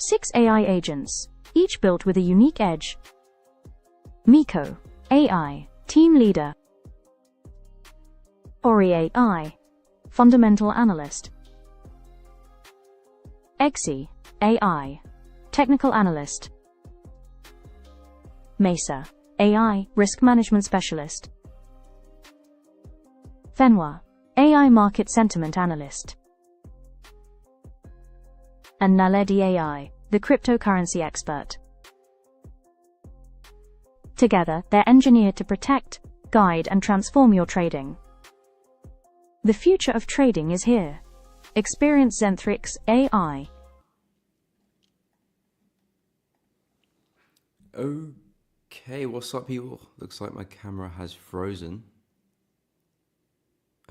6 AI agents, each built with a unique edge. Miko, AI, Team Leader. Ori AI, Fundamental Analyst. XAU, AI, Technical Analyst. Mesa, AI, Risk Management Specialist. Fenwa, AI Market Sentiment Analyst. And Naledi AI, the cryptocurrency expert. Together, they're engineered to protect, guide, and transform your trading. The future of trading is here. Experience Zentrix AI. Okay, what's up, people? Looks like my camera has frozen.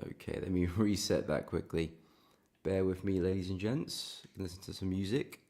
Okay, let me reset that quickly. Bear with me, ladies and gents. You can listen to some music.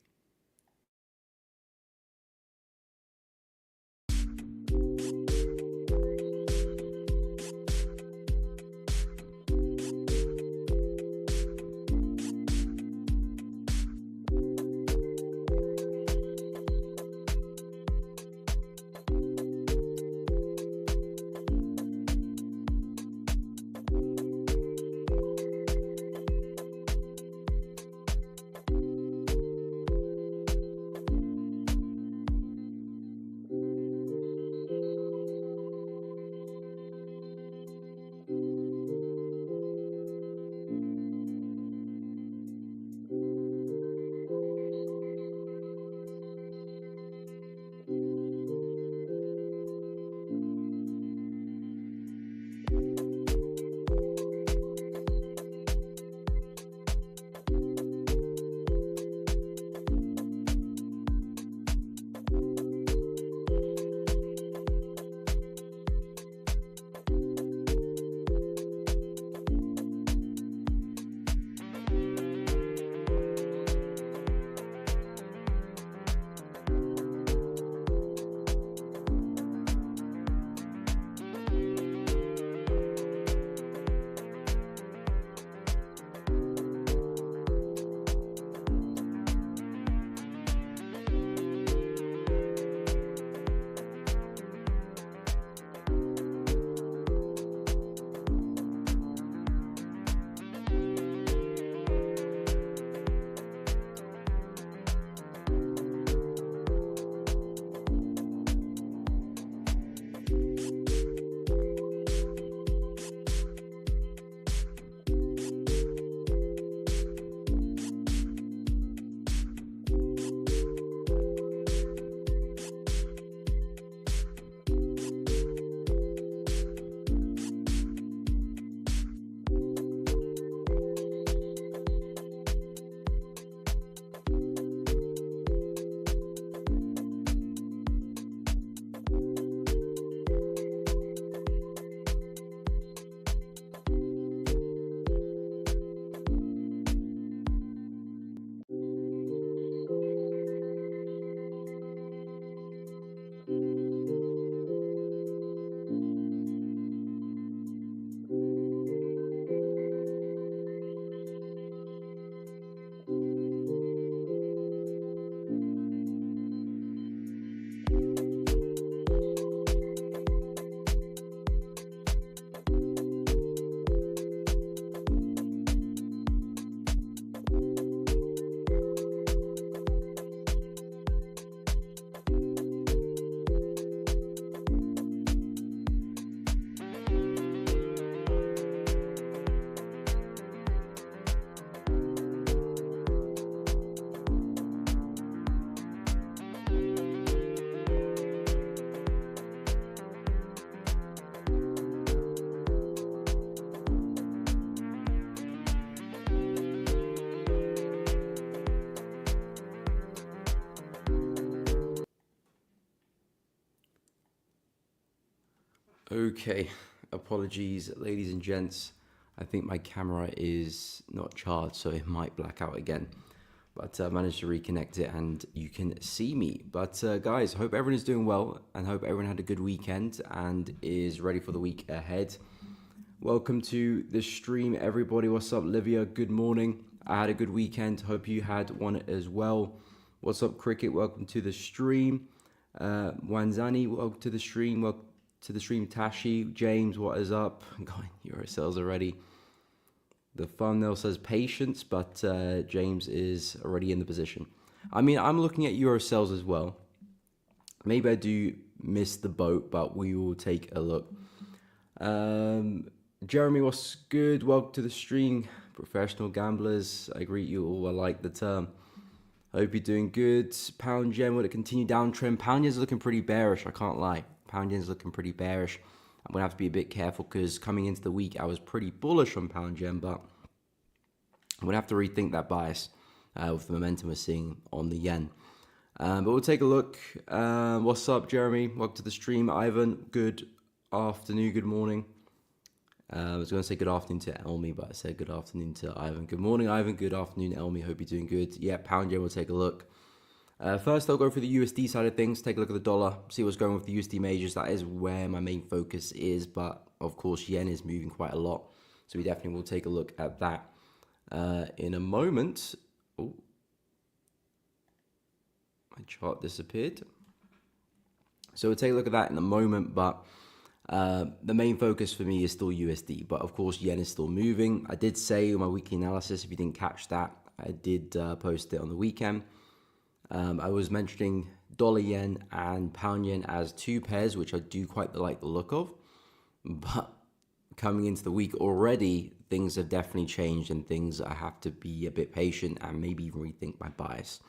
Okay, apologies, ladies and gents. I think my camera is not charged, so it might black out again. But I managed to reconnect it and you can see me. But guys, hope everyone is doing well and hope everyone had a good weekend and is ready for the week ahead. Welcome to the stream, everybody. What's up, Livia? Good morning. I had a good weekend. Hope you had one as well. What's up, Cricket? Welcome to the stream. Wanzani, welcome to the stream. Welcome to the stream. Tashi, James, what is up? I'm going Euro sales already. The thumbnail says patience, but James is already in the position. I mean, I'm looking at Euro sales as well. Maybe I do miss the boat, but we will take a look. Jeremy, what's good? Welcome to the stream. Professional gamblers, I greet you all. I like the term. Hope you're doing good. Pound yen, will it continue downtrend? Pound yen's looking pretty bearish, I can't lie. Pound yen's looking pretty bearish. I'm going to have to be a bit careful because coming into the week, I was pretty bullish on pound yen, but I'm going to have to rethink that bias with the momentum we're seeing on the yen. But we'll take a look. What's up, Jeremy? Welcome to the stream. Ivan, good afternoon, good morning. I was going to say good afternoon to Elmi, but I said good afternoon to Ivan. Good morning, Ivan. Good afternoon, Elmi. Hope you're doing good. Yeah, pound yen, we'll take a look. First, I'll go for the USD side of things. Take a look at the dollar, see what's going with the USD majors. That is where my main focus is, but of course, yen is moving quite a lot. So we definitely will take a look at that in a moment. Oh, my chart disappeared. So we'll take a look at that in a moment, but the main focus for me is still USD, but of course yen is still moving. I did say in my weekly analysis, if you didn't catch that, I did post it on the weekend. I was mentioning dollar yen and pound yen as two pairs, which I do quite like the look of, but coming into the week already, things have definitely changed and things I have to be a bit patient and maybe even rethink my bias.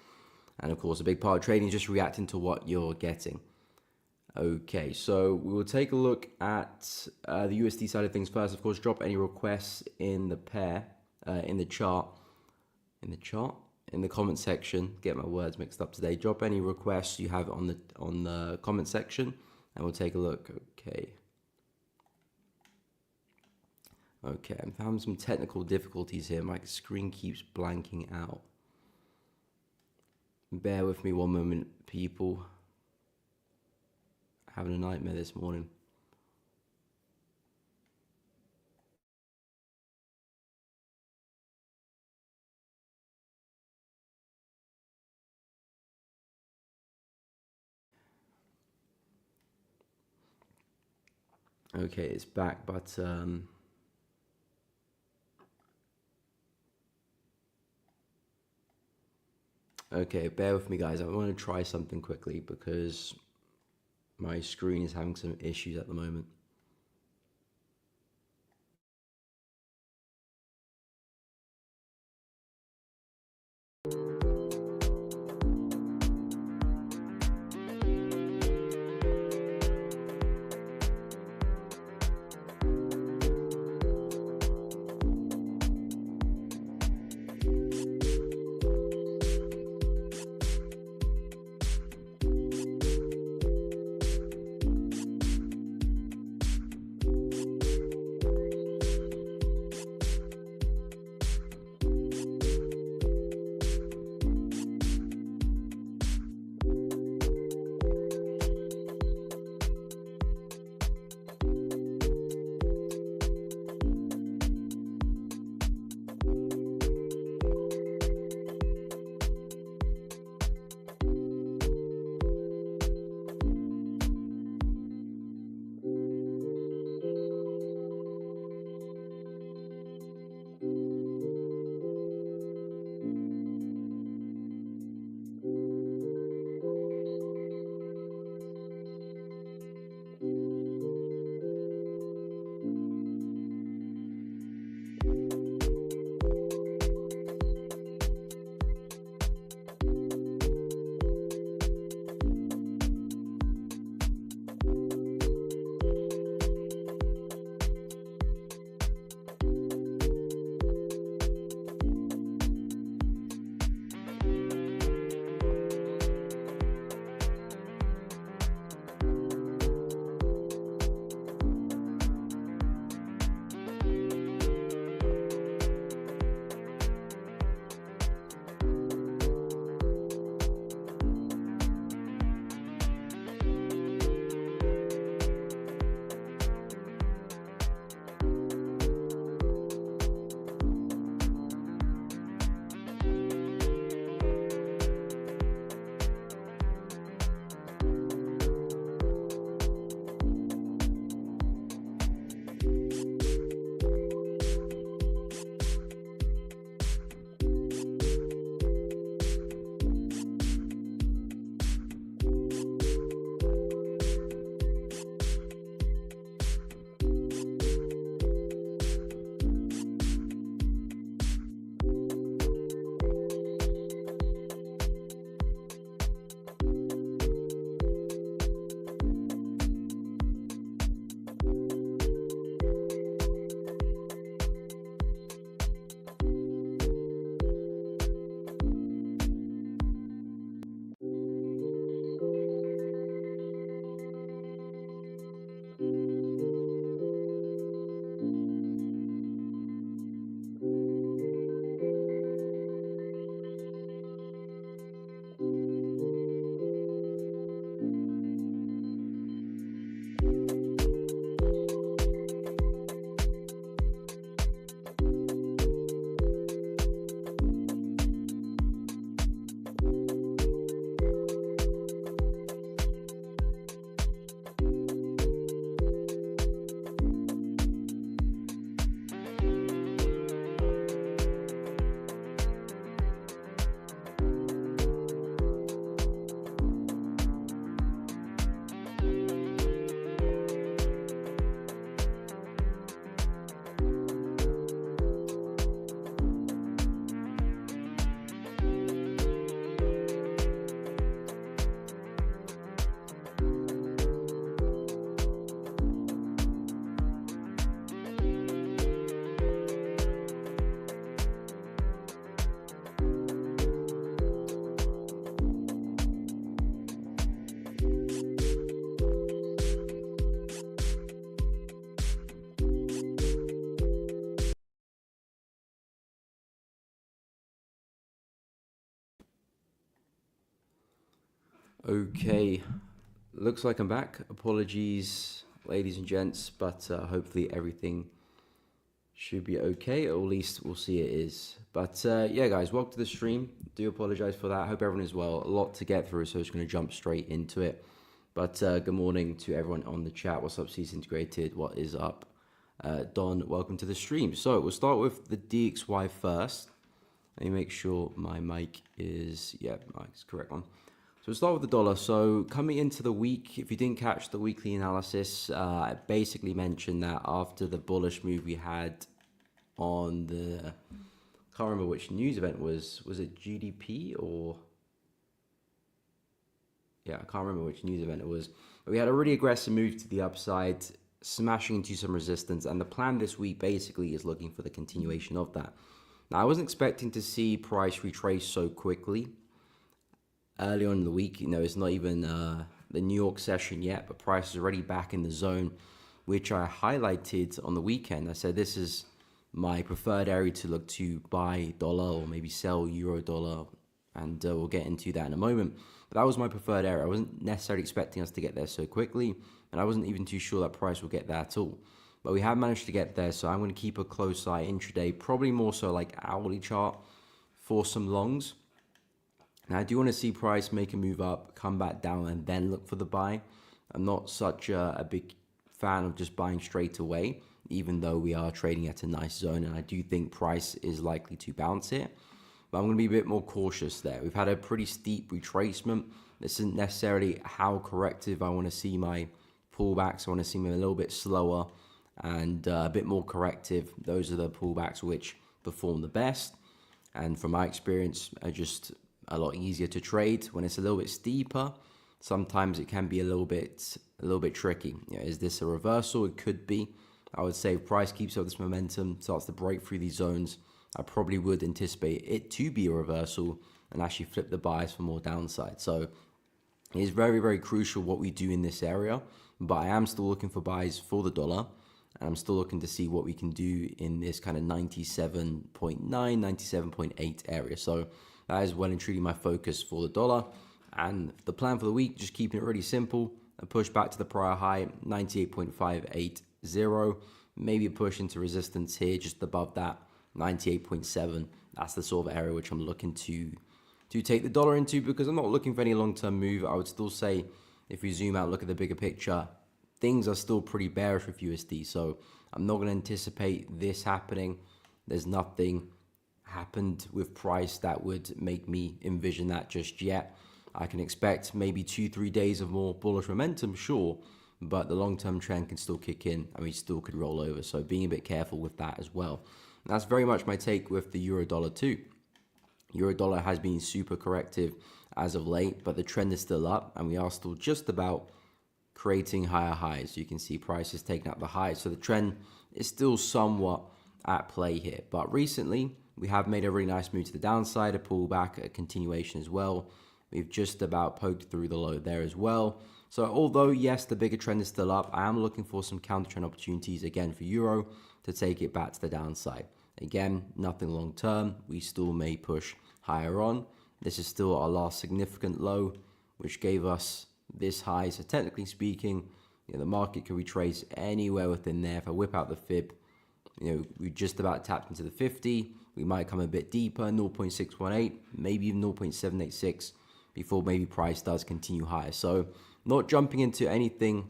And of course, a big part of trading is just reacting to what you're getting. Okay, so we will take a look at the USD side of things first. Of course, drop any requests in the pair, in the comment section. Get my words mixed up today. Drop any requests you have on the comment section, and we'll take a look. Okay, I'm having some technical difficulties here. My screen keeps blanking out. Bear with me one moment, people. Having a nightmare this morning. Okay, it's back, but okay, bear with me, guys. I want to try something quickly because my screen is having some issues at the moment. Okay, looks like I'm back. Apologies, ladies and gents, but hopefully everything should be okay, or at least we'll see it is. But yeah, guys, welcome to the stream. Do apologize for that. Hope everyone is well. A lot to get through, so I'm just going to jump straight into it. But good morning to everyone on the chat. What's up, Seas Integrated? What is up? Don, welcome to the stream. So we'll start with the DXY first. Let me make sure my mic is, yeah, mic's correct one. So we'll start with the dollar. So coming into the week, if you didn't catch the weekly analysis, I basically mentioned that after the bullish move we had on the, can't remember which news event was it GDP or, yeah, I can't remember which news event it was, but we had a really aggressive move to the upside, smashing into some resistance, and the plan this week basically is looking for the continuation of that. Now, I wasn't expecting to see price retrace so quickly. Early on in the week, you know, it's not even the New York session yet, but price is already back in the zone, which I highlighted on the weekend. I said this is my preferred area to look to buy dollar or maybe sell euro dollar, and we'll get into that in a moment. But that was my preferred area. I wasn't necessarily expecting us to get there so quickly, and I wasn't even too sure that price will get there at all. But we have managed to get there, so I'm going to keep a close eye intraday, probably more so like hourly chart for some longs. Now, I do want to see price make a move up, come back down, and then look for the buy. I'm not such a big fan of just buying straight away, even though we are trading at a nice zone, and I do think price is likely to bounce it. But I'm going to be a bit more cautious there. We've had a pretty steep retracement. This isn't necessarily how corrective I want to see my pullbacks. I want to see them a little bit slower and a bit more corrective. Those are the pullbacks which perform the best. And from my experience, are just a lot easier to trade. When it's a little bit steeper, sometimes it can be a little bit tricky. You know, is this a reversal? It could be. I would say if price keeps up this momentum, starts to break through these zones, I probably would anticipate it to be a reversal and actually flip the bias for more downside. So it is very, very crucial what we do in this area, but I am still looking for buys for the dollar, and I'm still looking to see what we can do in this kind of 97.9, 97.8 area. So that is well and truly my focus for the dollar. And the plan for the week, just keeping it really simple, a push back to the prior high, 98.580, maybe a push into resistance here, just above that, 98.7. That's the sort of area which I'm looking to take the dollar into, because I'm not looking for any long-term move. I would still say, if we zoom out, look at the bigger picture, things are still pretty bearish with USD. So I'm not going to anticipate this happening. There's nothing happened with price that would make me envision that just yet. I can expect maybe 2-3 days of more bullish momentum, sure, but the long-term trend can still kick in and we still could roll over. So being a bit careful with that as well. And that's very much my take with the euro dollar too. Euro dollar has been super corrective as of late, but the trend is still up and we are still just about creating higher highs. You can see prices taking up the highs. So the trend is still somewhat at play here. But recently, we have made a really nice move to the downside, a pullback, a continuation as well. We've just about poked through the low there as well. So although, yes, the bigger trend is still up, I am looking for some counter trend opportunities again for euro to take it back to the downside. Again, nothing long term. We still may push higher on. This is still our last significant low, which gave us this high. So technically speaking, you know, the market can retrace anywhere within there. If I whip out the fib, you know, we just about tapped into the 50. We might come a bit deeper, 0.618, maybe even 0.786 before maybe price does continue higher. So not jumping into anything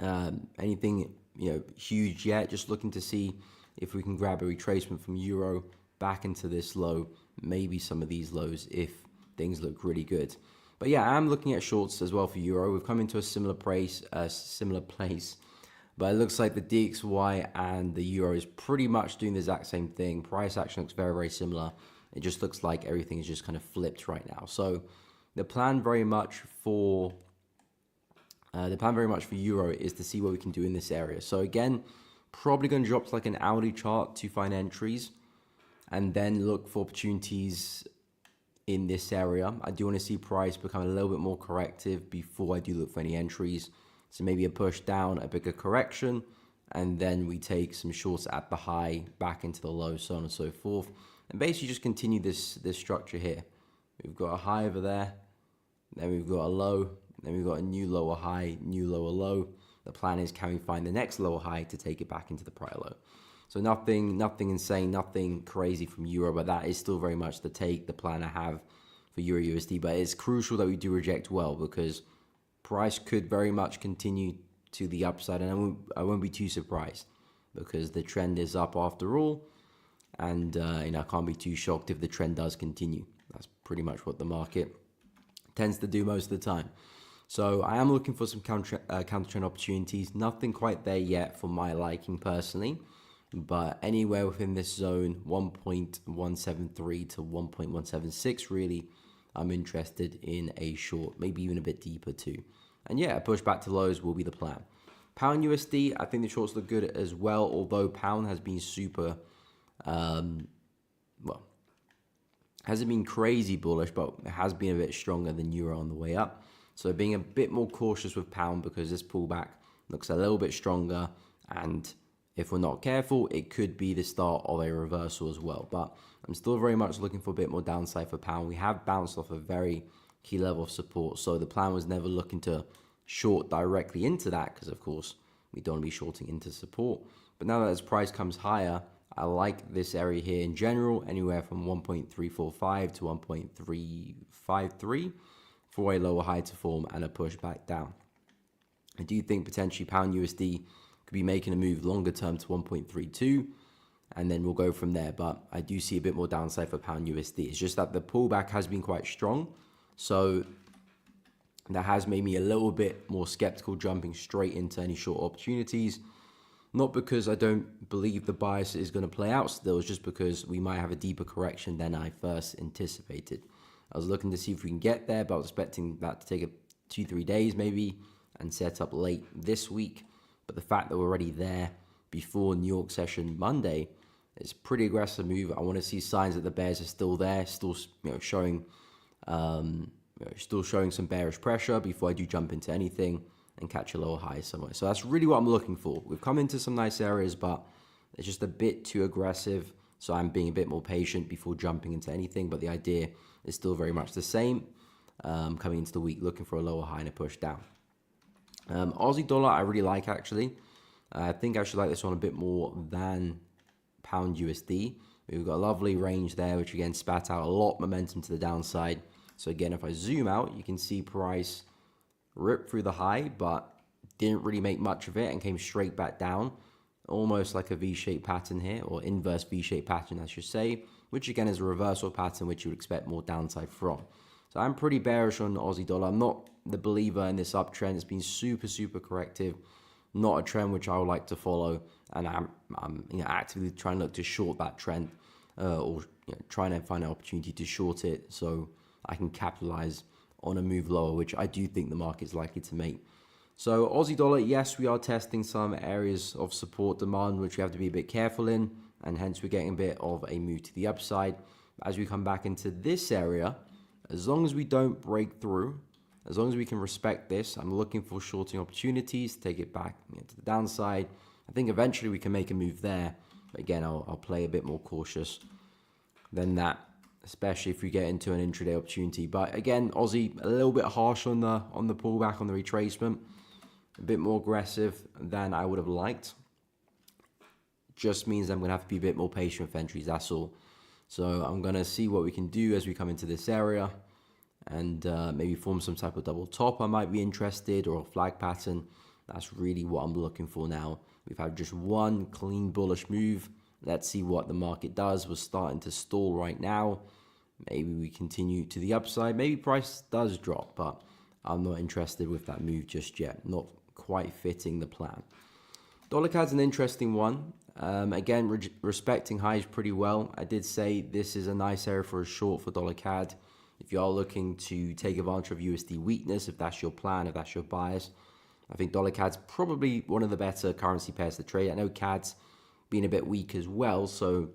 you know, huge yet. Just looking to see if we can grab a retracement from euro back into this low, maybe some of these lows if things look really good. But yeah, I'm looking at shorts as well for euro. We've come into a similar place, but it looks like the DXY and the euro is pretty much doing the exact same thing. Price action looks very, very similar. It just looks like everything is just kind of flipped right now. So the plan very much for euro is to see what we can do in this area. So again, probably going to drop to like an hourly chart to find entries and then look for opportunities in this area. I do want to see price become a little bit more corrective before I do look for any entries. So maybe a push down, a bigger correction, and then we take some shorts at the high, back into the low, so on and so forth. And basically just continue this structure here. We've got a high over there. then we've got a low, then we've got a new lower high, new lower low. The plan is, can we find the next lower high to take it back into the prior low? So nothing insane, nothing crazy from Euro, but that is still very much the plan I have for Euro USD. But it's crucial that we do reject well, because price could very much continue to the upside, and I won't be too surprised, because the trend is up after all, and I can't be too shocked if the trend does continue. That's pretty much what the market tends to do most of the time. So I am looking for some counter trend opportunities. Nothing quite there yet for my liking personally, but anywhere within this zone, 1.173 to 1.176, really, I'm interested in a short, maybe even a bit deeper too. And yeah, a push back to lows will be the plan. Pound USD, I think the shorts look good as well, although pound has been super, hasn't been crazy bullish, but it has been a bit stronger than Euro on the way up. So being a bit more cautious with pound, because this pullback looks a little bit stronger, and if we're not careful, it could be the start of a reversal as well. But I'm still very much looking for a bit more downside for pound. We have bounced off a very key level of support, so the plan was never looking to short directly into that, because of course we don't want to be shorting into support. But now that this price comes higher, I like this area here in general, anywhere from 1.345 to 1.353 for a lower high to form and a push back down. I do think potentially pound USD could be making a move longer term to 1.32, and then we'll go from there. But I do see a bit more downside for pound USD. It's just that the pullback has been quite strong, so that has made me a little bit more skeptical jumping straight into any short opportunities. Not because I don't believe the bias is going to play out still, it's just because we might have a deeper correction than I first anticipated. I was looking to see if we can get there, but I was expecting that to take 2-3 days maybe and set up late this week. But the fact that we're already there before New York session Monday is a pretty aggressive move. I want to see signs that the bears are still there, still showing some bearish pressure before I do jump into anything and catch a lower high somewhere. So that's really what I'm looking for. We've come into some nice areas, but it's just a bit too aggressive. So I'm being a bit more patient before jumping into anything. But the idea is still very much the same. Coming into the week, looking for a lower high and a push down. Aussie dollar, I really like actually. I think I should like this one a bit more than pound USD. We've got a lovely range there, which again spat out a lot of momentum to the downside. So again, if I zoom out, you can see price ripped through the high, but didn't really make much of it and came straight back down, almost like a V-shaped pattern here, or inverse V-shaped pattern, I should say, which again is a reversal pattern which you would expect more downside from. So I'm pretty bearish on Aussie dollar. I'm not the believer in this uptrend. It's been super corrective, not a trend which I would like to follow, and I'm actively trying to look to short that trend, or trying to find an opportunity to short it so I can capitalize on a move lower, which I do think the market is likely to make. So Aussie dollar, yes, we are testing some areas of support demand, which we have to be a bit careful in, and hence we're getting a bit of a move to the upside. As we come back into this area, as long as we don't break through, as long as we can respect this, I'm looking for shorting opportunities to take it back to the downside. I think eventually we can make a move there, but again, I'll play a bit more cautious than that, especially if we get into an intraday opportunity. But again, Aussie a little bit harsh on the pullback, on the retracement, a bit more aggressive than I would have liked. Just means I'm gonna have to be a bit more patient with entries, that's all. So I'm gonna see what we can do as we come into this area, and maybe form some type of double top. I might be interested, or a flag pattern. That's really what I'm looking for now. We've had just one clean bullish move. Let's see what the market does. We're starting to stall right now. Maybe we continue to the upside. Maybe price does drop, but I'm not interested with that move just yet. Not quite fitting the plan. Dollar CAD's an interesting one. Again, respecting highs pretty well. I did say this is a nice area for a short for dollar CAD. If you are looking to take advantage of USD weakness, if that's your plan, if that's your bias, I think dollar CAD's probably one of the better currency pairs to trade. I know CAD's been a bit weak as well, so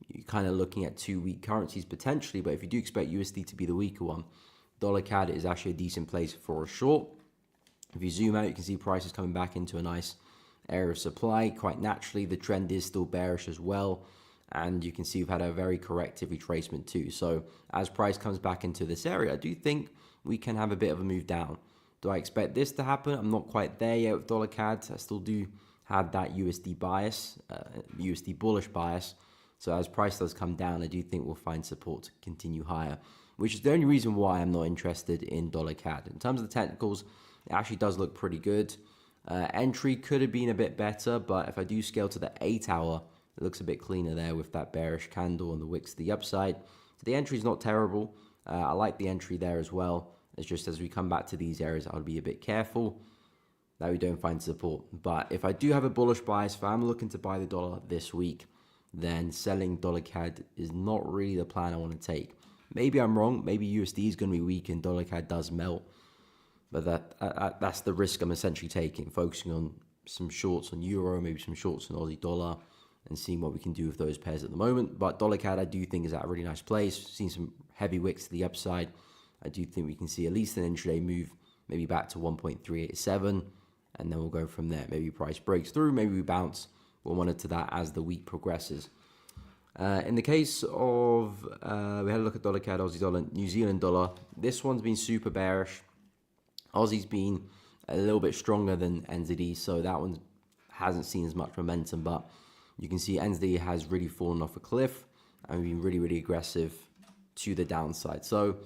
you're kind of looking at two weak currencies potentially, but if you do expect USD to be the weaker one, dollar CAD is actually a decent place for a short. If you zoom out, you can see prices coming back into a nice area of supply. Quite naturally, the trend is still bearish as well, and you can see we've had a very corrective retracement too. So as price comes back into this area, I do think we can have a bit of a move down. Do I expect this to happen? I'm not quite there yet with dollar CAD. I still do have that USD bias, USD bullish bias. So as price does come down, I do think we'll find support to continue higher, which is the only reason why I'm not interested in dollar CAD. In terms of the technicals, it actually does look pretty good. Entry could have been a bit better, but if I do scale to the 8 hour, it looks a bit cleaner there with that bearish candle and the wicks to the upside. So the entry is not terrible. I like the entry there as well. It's just as we come back to these areas, I'll be a bit careful that we don't find support. But if I do have a bullish bias, if I'm looking to buy the dollar this week, then selling dollar CAD is not really the plan I want to take. Maybe I'm wrong. Maybe USD is going to be weak and dollar CAD does melt. But that's the risk I'm essentially taking, focusing on some shorts on euro, maybe some shorts on Aussie dollar, and seeing what we can do with those pairs at the moment. But dollar CAD I do think is at a really nice place. Seen some heavy wicks to the upside. I do think we can see at least an intraday move, maybe back to 1.387, and then we'll go from there. Maybe price breaks through, maybe we bounce. We'll monitor that as the week progresses. In the case of, we had a look at dollar CAD, Aussie dollar, New Zealand dollar. This one's been super bearish. Aussie's been a little bit stronger than NZD, so that one hasn't seen as much momentum, but you can see NZD has really fallen off a cliff and been really, really aggressive to the downside. So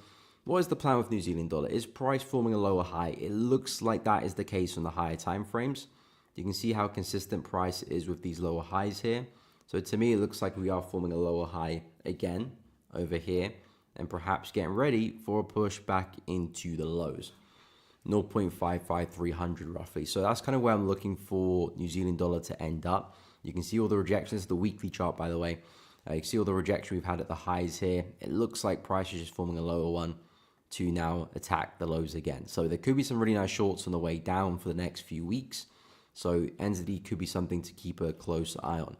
what is the plan with New Zealand dollar? Is price forming a lower high? It looks like that is the case on the higher time frames. You can see how consistent price is with these lower highs here. So to me, it looks like we are forming a lower high again over here and perhaps getting ready for a push back into the lows. 0.55300 roughly. So that's kind of where I'm looking for New Zealand dollar to end up. You can see all the rejections, the weekly chart, by the way. You can see all the rejection we've had at the highs here. It looks like price is just forming a lower one to now attack the lows again. So there could be some really nice shorts on the way down for the next few weeks. So NZD could be something to keep a close eye on.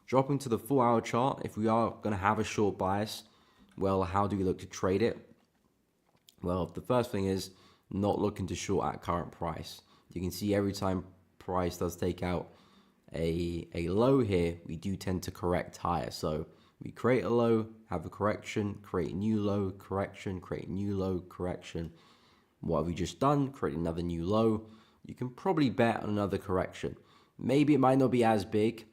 Dropping to the 4 hour chart, if we are going to have a short bias, well, how do we look to trade it? Well, the first thing is not looking to short at current price. You can see every time price does take out a low here, we do tend to correct higher. So we create a low, have a correction, create a new low, correction, create a new low, correction. What have we just done? Create another new low. You can probably bet on another correction. Maybe it might not be as big.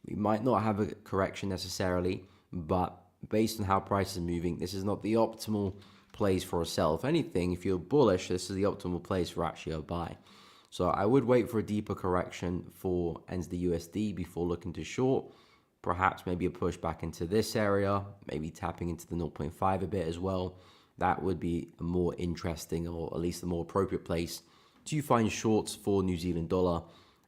We might not have a correction necessarily, but based on how price is moving, this is not the optimal place for a sell. If anything, if you're bullish, this is the optimal place for actually a buy. So I would wait for a deeper correction for USD before looking to short. Perhaps maybe a push back into this area, maybe tapping into the 0.5 a bit as well. That would be a more interesting, or at least a more appropriate place to find shorts for New Zealand dollar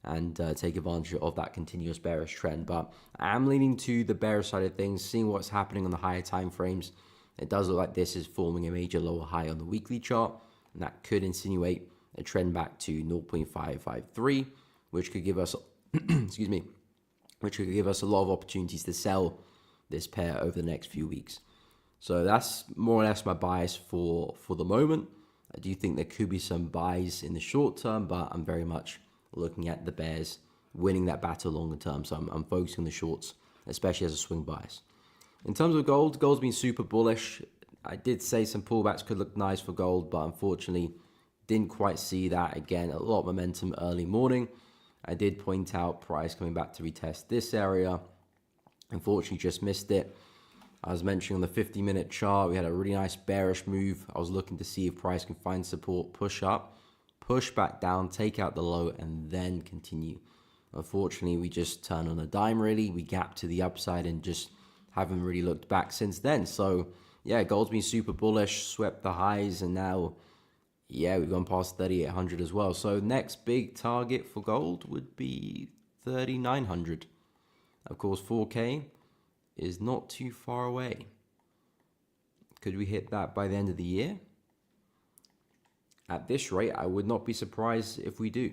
and take advantage of that continuous bearish trend. But I am leaning to the bearish side of things, seeing what's happening on the higher time frames. It does look like this is forming a major lower high on the weekly chart, and that could insinuate a trend back to 0.553, which could give us, excuse me, which could give us a lot of opportunities to sell this pair over the next few weeks. So that's more or less my bias for the moment. I do think there could be some buys in the short term, but I'm very much looking at the bears winning that battle longer term. So I'm focusing on the shorts, especially as a swing bias. In terms of gold, gold's been super bullish. I did say some pullbacks could look nice for gold, but unfortunately didn't quite see that. Again, a lot of momentum early morning. I did point out price coming back to retest this area. Unfortunately, just missed it. I was mentioning on the 50-minute chart, we had a really nice bearish move. I was looking to see if price can find support, push up, push back down, take out the low, and then continue. Unfortunately, we just turned on a dime, really. We gapped to the upside and just haven't really looked back since then. So, yeah, gold's been super bullish, swept the highs, and now, yeah, we've gone past 3,800 as well. So next big target for gold would be 3,900. Of course, 4K is not too far away. Could we hit that by the end of the year? At this rate, I would not be surprised if we do.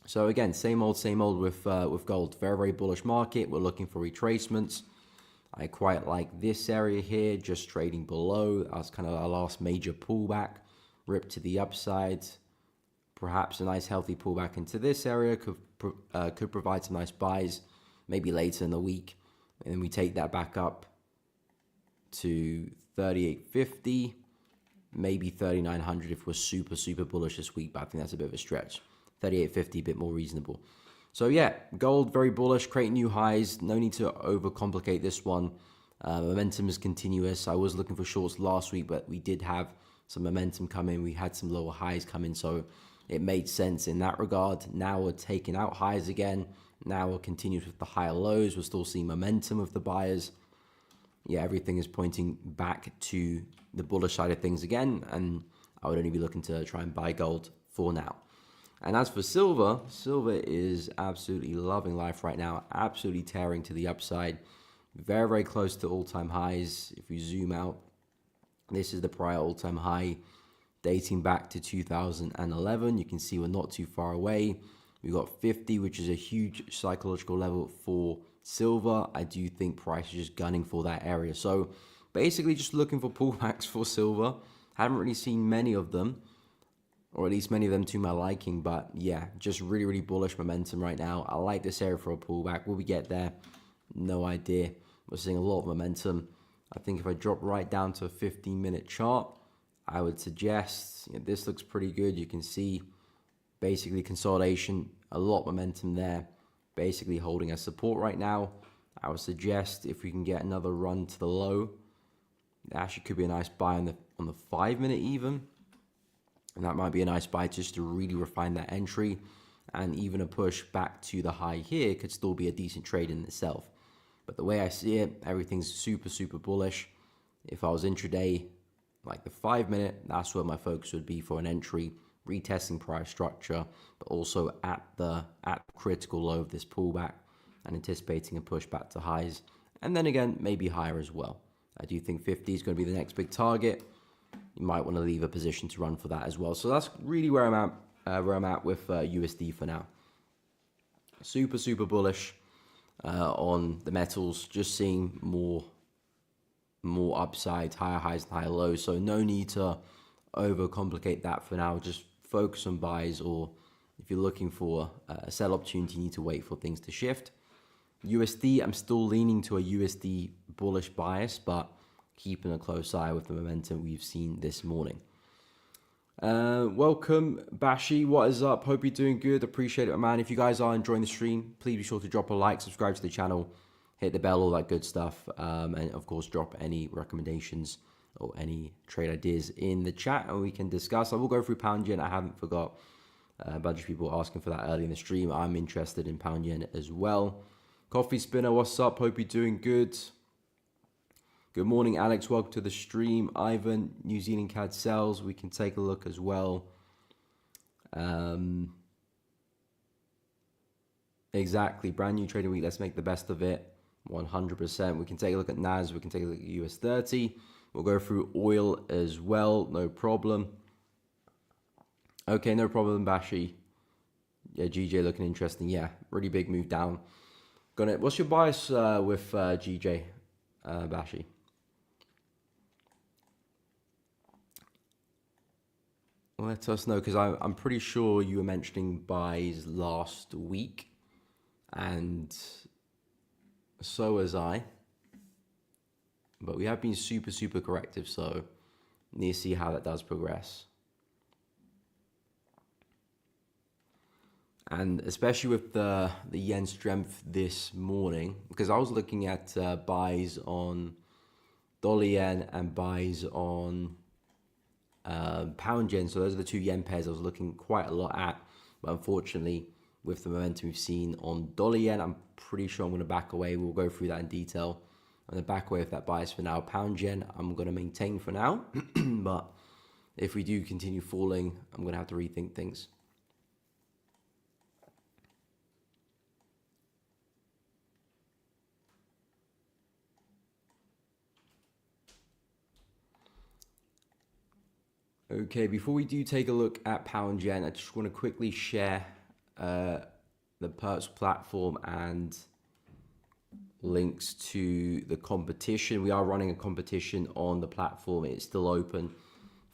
So again, same old with gold. Very, very bullish market. We're looking for retracements. I quite like this area here, just trading below. That's kind of our last major pullback. Rip to the upside. Perhaps a nice healthy pullback into this area could provide some nice buys, maybe later in the week. And then we take that back up to 38.50. maybe 3,900 if we're super bullish this week, but I think that's a bit of a stretch. 3,850, a bit more reasonable. So yeah, gold very bullish, creating new highs. No need to overcomplicate this one. Momentum is continuous. I was looking for shorts last week, but we did have some momentum come in. We had some lower highs come in, so it made sense in that regard. Now we're taking out highs again. Now we're continuing with the higher lows. We're still seeing momentum of the buyers. Yeah, everything is pointing back to the bullish side of things again, and I would only be looking to try and buy gold for now. And as for silver, silver is absolutely loving life right now, absolutely tearing to the upside, very close to all-time highs. If we zoom out, this is the prior all-time high dating back to 2011. You can see we're not too far away. We got 50, which is a huge psychological level for silver. I do think price is just gunning for that area. So basically just looking for pullbacks for silver. Haven't really seen many of them, or at least many of them to my liking. But yeah, just really bullish momentum right now. I like this area for a pullback. Will we get there? No idea. We're seeing a lot of momentum. I think if I drop right down to a 15-minute chart, I would suggest, this looks pretty good. You can see basically consolidation, a lot of momentum there, basically holding as support right now. I would suggest if we can get another run to the low, it actually could be a nice buy on the 5-minute even. And that might be a nice buy just to really refine that entry. And even a push back to the high here could still be a decent trade in itself. But the way I see it, everything's super bullish. If I was intraday, like the 5-minute, that's where my focus would be for an entry, retesting price structure, but also at the critical low of this pullback and anticipating a push back to highs. And then again, maybe higher as well. I do think 50 is going to be the next big target. You might want to leave a position to run for that as well. So that's really where I'm at with USD for now. Super bullish on the metals, just seeing more upsides, higher highs and higher lows. So no need to overcomplicate that for now. Just focus on buys, or if you're looking for a sell opportunity, you need to wait for things to shift. USD, I'm still leaning to a USD bullish bias, but keeping a close eye with the momentum we've seen this morning. Welcome, Bashi. What is up? Hope you're doing good. Appreciate it, man. If you guys are enjoying the stream, please be sure to drop a like, subscribe to the channel, hit the bell, all that good stuff. And of course, drop any recommendations or any trade ideas in the chat and we can discuss. I will go through pound yen. I haven't forgot. A bunch of people asking for that early in the stream. I'm interested in pound yen as well. Coffee Spinner, what's up? Hope you're doing good. Good morning, Alex. Welcome to the stream. Ivan, New Zealand CAD sells. We can take a look as well. Exactly. Brand new trading week. Let's make the best of it. 100%. We can take a look at NAS. We can take a look at US 30. We'll go through oil as well. No problem. Okay, no problem, Bashi. Yeah, GJ looking interesting. Yeah, really big move down. What's your bias with GJ, Bashi? Let us know, because I'm pretty sure you were mentioning buys last week, and so was I. But we have been super corrective, so need to see how that does progress. And especially with the yen strength this morning, because I was looking at buys on dollar yen and buys on pound yen. So those are the two yen pairs I was looking quite a lot at. But unfortunately, with the momentum we've seen on dollar yen, I'm pretty sure I'm going to back away. We'll go through that in detail. I'm going to back away with that bias for now. Pound yen, I'm going to maintain for now. But if we do continue falling, I'm going to have to rethink things. Okay, before we do take a look at pound yen, I just want to quickly share the Perps platform and links to the competition. We are running a competition on the platform. It's still open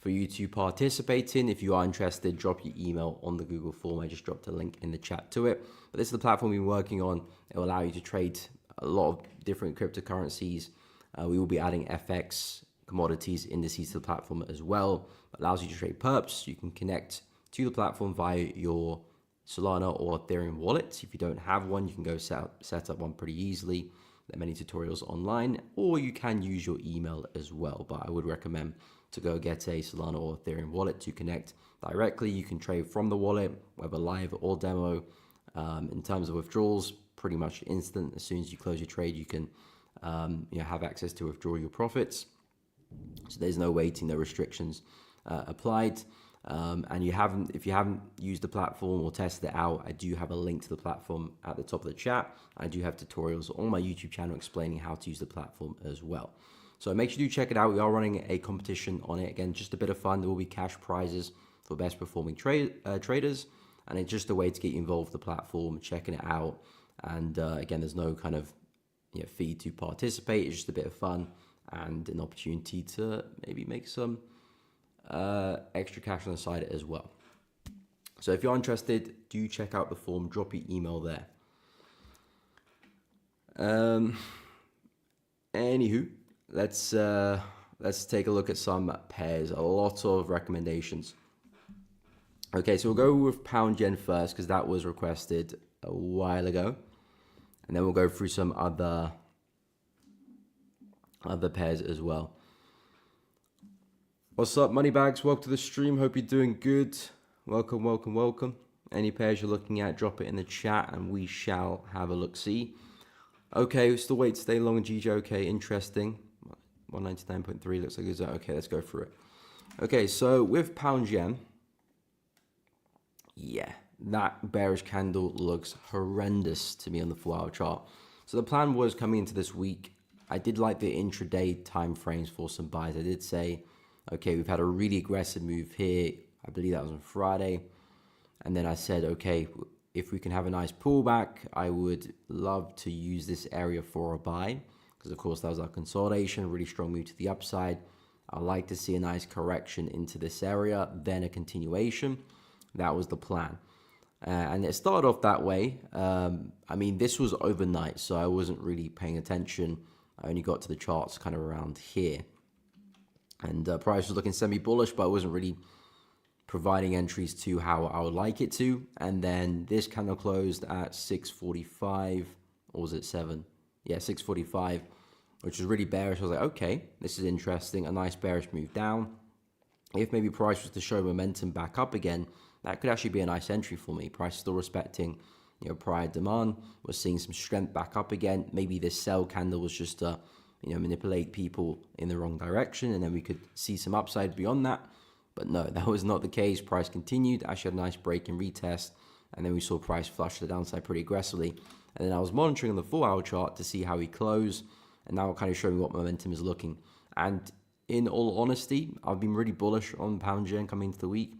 for you to participate in. If you are interested, drop your email on the Google form. I just dropped a link in the chat to it. But this is the platform we've been working on. It will allow you to trade a lot of different cryptocurrencies. We will be adding FX commodities indices to the platform as well. It allows you to trade perps. You can connect to the platform via your Solana or Ethereum wallets. If you don't have one, you can go set up one pretty easily. There are many tutorials online, or you can use your email as well. But I would recommend to go get a Solana or Ethereum wallet to connect directly. You can trade from the wallet, whether live or demo. In terms of withdrawals, pretty much instant. As soon as you close your trade, you can have access to withdraw your profits. So there's no waiting, no restrictions applied. And if you haven't used the platform or tested it out, I do have a link to the platform at the top of the chat. I do have tutorials on my YouTube channel explaining how to use the platform as well. So make sure you check it out. We are running a competition on it. Again, just a bit of fun. There will be cash prizes for best performing traders. And it's just a way to get you involved with the platform, checking it out. And again, there's no kind of fee to participate. It's just a bit of fun and an opportunity to maybe make some extra cash on the side as well. So if you're interested, do check out the form, drop your email there. Anywho, let's take a look at some pairs. A lot of recommendations. Okay, so we'll go with pound yen first because that was requested a while ago, and then we'll go through some other pairs as well. What's up, Moneybags? Welcome to the stream. Hope you're doing good. Welcome, welcome, welcome. Any pairs you're looking at, drop it in the chat and we shall have a look-see. Okay, we still wait to stay long in GJ. Okay, interesting. 199.3 looks like it's okay. Let's go through it. Okay, so with pound yen, yeah, that bearish candle looks horrendous to me on the 4-hour chart. So the plan was coming into this week. I did like the intraday time frames for some buys. I did say, okay, we've had a really aggressive move here. I believe that was on Friday. And then I said, okay, if we can have a nice pullback, I would love to use this area for a buy. Because, of course, that was our consolidation, really strong move to the upside. I like to see a nice correction into this area, then a continuation. That was the plan. And it started off that way. I mean, this was overnight, so I wasn't really paying attention. I only got to the charts kind of around here. And price was looking semi-bullish, but I wasn't really providing entries to how I would like it to. And then this candle closed at 645, or was it 7? Yeah, 645, which was really bearish. I was like, okay, this is interesting. A nice bearish move down. If maybe price was to show momentum back up again, that could actually be a nice entry for me. Price still respecting, prior demand. We're seeing some strength back up again. Maybe this sell candle was just to, manipulate people in the wrong direction, and then we could see some upside beyond that. But no, that was not the case. Price continued, actually had a nice break and retest, and then we saw price flush to the downside pretty aggressively. And then I was monitoring on the 4-hour chart to see how he closed, and now kind of showing what momentum is looking. And in all honesty, I've been really bullish on pound yen coming into the week,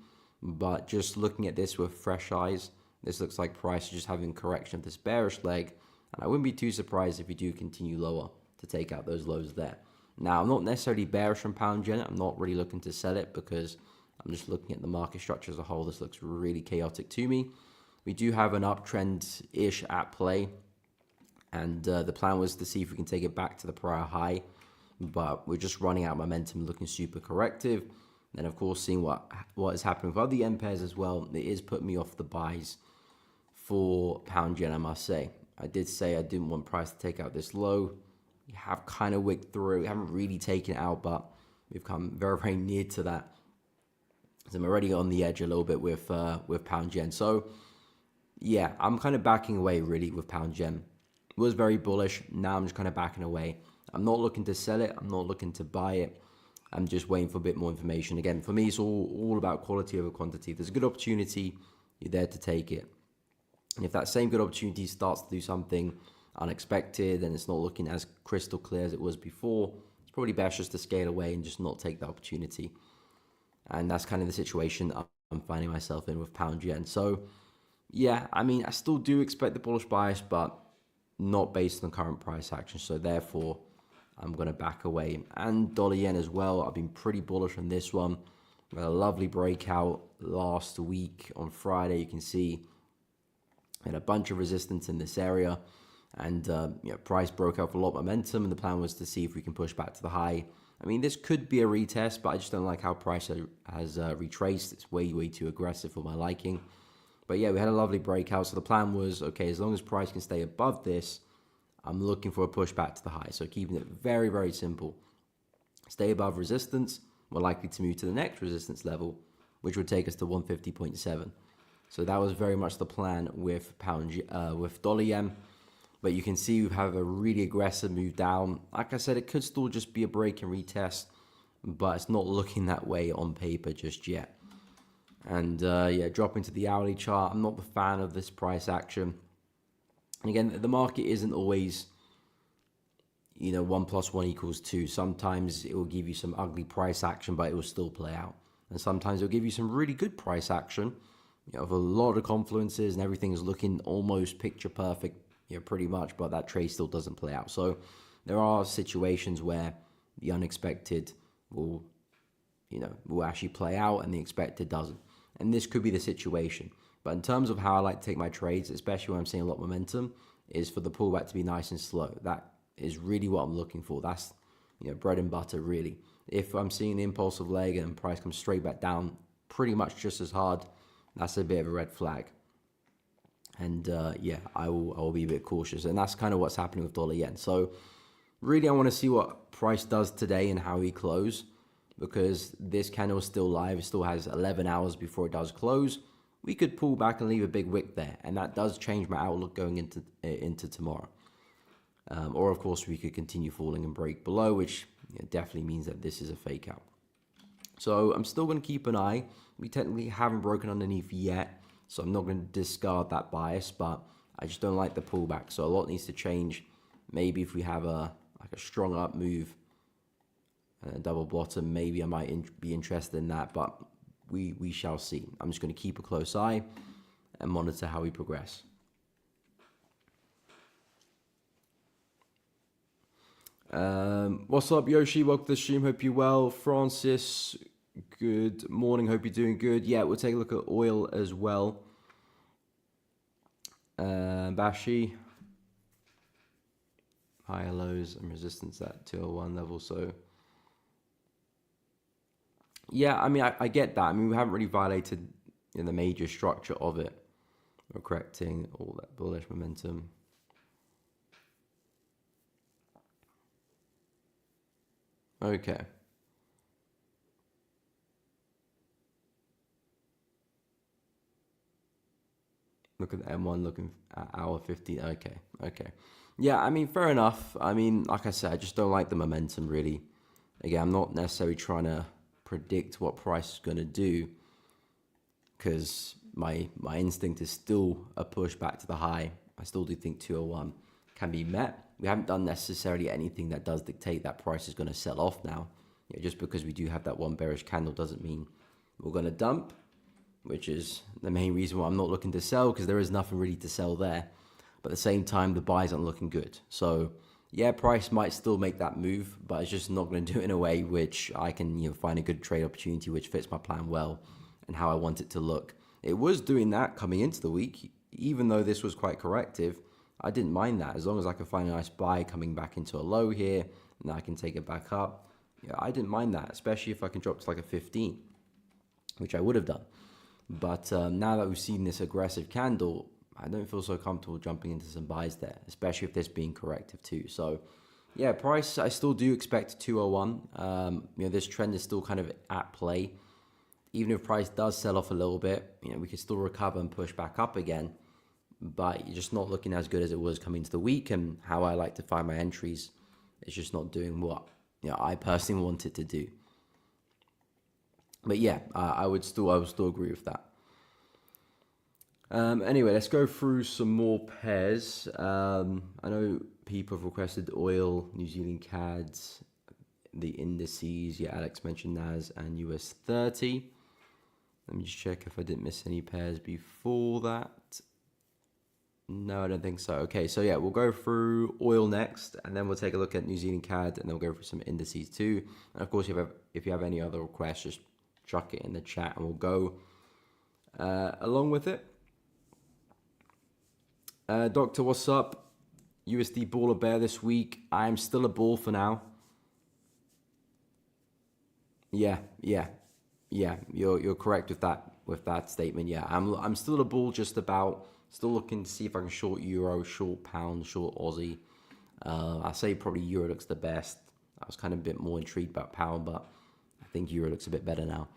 but just looking at this with fresh eyes, this looks like price is just having correction of this bearish leg, and I wouldn't be too surprised if we do continue lower to take out those lows there. Now, I'm not necessarily bearish on pound yen. I'm not really looking to sell it because I'm just looking at the market structure as a whole. This looks really chaotic to me. We do have an uptrend-ish at play, and the plan was to see if we can take it back to the prior high, but we're just running out of momentum, looking super corrective. Then, of course, seeing what is happening with other yen pairs as well, it is putting me off the buys for pound yen, I must say. I did say I didn't want price to take out this low. We have kind of wicked through. We haven't really taken it out, but we've come very, very near to that. So I'm already on the edge a little bit with pound yen. So, yeah, I'm kind of backing away, really, with pound yen. It was very bullish. Now I'm just kind of backing away. I'm not looking to sell it. I'm not looking to buy it. I'm just waiting for a bit more information. Again, for me, it's all about quality over quantity. If there's a good opportunity, you're there to take it. And if that same good opportunity starts to do something unexpected and it's not looking as crystal clear as it was before, it's probably best just to scale away and just not take the opportunity. And that's kind of the situation I'm finding myself in with pound yen. So, yeah, I mean, I still do expect the bullish bias, but not based on current price action. So, therefore, I'm going to back away. And dollar yen as well. I've been pretty bullish on this one. We had a lovely breakout last week on Friday. You can see we had a bunch of resistance in this area. And price broke out for a lot of momentum. And the plan was to see if we can push back to the high I mean, this could be a retest, but I just don't like how price has retraced. It's way too aggressive for my liking. But yeah, we had a lovely breakout. So the plan was, okay, as long as price can stay above this, I'm looking for a push back to the high. So keeping it very simple. Stay above resistance. We're likely to move to the next resistance level, which would take us to 150.7. So that was very much the plan with with dollar yen. But you can see we have a really aggressive move down. Like I said, it could still just be a break and retest, but it's not looking that way on paper just yet. And yeah, dropping to the hourly chart, I'm not the fan of this price action. And again, the market isn't always, 1 + 1 = 2. Sometimes it will give you some ugly price action, but it will still play out. And sometimes it'll give you some really good price action, with a lot of confluences and everything is looking almost picture perfect, pretty much, but that trade still doesn't play out. So there are situations where the unexpected will actually play out and the expected doesn't. And this could be the situation. But in terms of how I like to take my trades, especially when I'm seeing a lot of momentum, is for the pullback to be nice and slow. That is really what I'm looking for. That's bread and butter, really. If I'm seeing the impulsive leg and price comes straight back down pretty much just as hard, that's a bit of a red flag. And yeah, I will be a bit cautious. And that's kind of what's happening with dollar yen. So really, I want to see what price does today and how we close, because this candle is still live. It still has 11 hours before it does close. We could pull back and leave a big wick there, and that does change my outlook going into tomorrow. Or of course, we could continue falling and break below, which definitely means that this is a fake out. So I'm still going to keep an eye. We technically haven't broken underneath yet, so I'm not going to discard that bias, but I just don't like the pullback. So a lot needs to change. Maybe if we have a strong up move and a double bottom, maybe I might be interested in that, but we shall see. I'm just going to keep a close eye and monitor how we progress. What's up, Yoshi? Welcome to the stream. Hope you're well. Francis, good morning. Hope you're doing good. Yeah, we'll take a look at oil as well. Bashi, higher lows and resistance at 201 level. So yeah, I mean, I get that. I mean, we haven't really violated the major structure of it. We're correcting all that bullish momentum. Okay. Look at the M1 looking at hour 15. Okay. Yeah, I mean, fair enough. I mean, like I said, I just don't like the momentum, really. Again, I'm not necessarily trying to predict what price is going to do, because my instinct is still a push back to the high. I still do think 201 can be met. We haven't done necessarily anything that does dictate that price is going to sell off now. Just because we do have that one bearish candle doesn't mean we're going to dump, which is the main reason why I'm not looking to sell, because there is nothing really to sell there. But at the same time, the buys aren't looking good. So yeah, price might still make that move, but it's just not going to do it in a way which I can find a good trade opportunity which fits my plan well and how I want it to look. It was doing that coming into the week, even though this was quite corrective. I didn't mind that, as long as I could find a nice buy coming back into a low here, and I can take it back up. Yeah, I didn't mind that, especially if I can drop to like a 15, which I would have done. But now that we've seen this aggressive candle, I don't feel so comfortable jumping into some buys there, especially if this being corrective too. So yeah, price, I still do expect 201. This trend is still kind of at play. Even if price does sell off a little bit, we can still recover and push back up again. But you're just not looking as good as it was coming into the week, and how I like to find my entries is just not doing what I personally want it to do. But yeah, I would still agree with that. Anyway, let's go through some more pairs. I know people have requested oil, New Zealand CADs, the indices. Yeah, Alex mentioned NAS and US 30. Let me just check if I didn't miss any pairs before that. No, I don't think so. Okay, so yeah, we'll go through oil next, and then we'll take a look at New Zealand CAD, and then we'll go through some indices too. And of course, if you have any other requests, just chuck it in the chat, and we'll go along with it. Doctor, what's up? USD bull or bear this week? I am still a bull for now. Yeah, yeah, yeah. You're correct with that statement. Yeah, I'm still a bull, just about still looking to see if I can short euro, short pound, short Aussie. I say probably euro looks the best. I was kind of a bit more intrigued about pound, but I think euro looks a bit better now.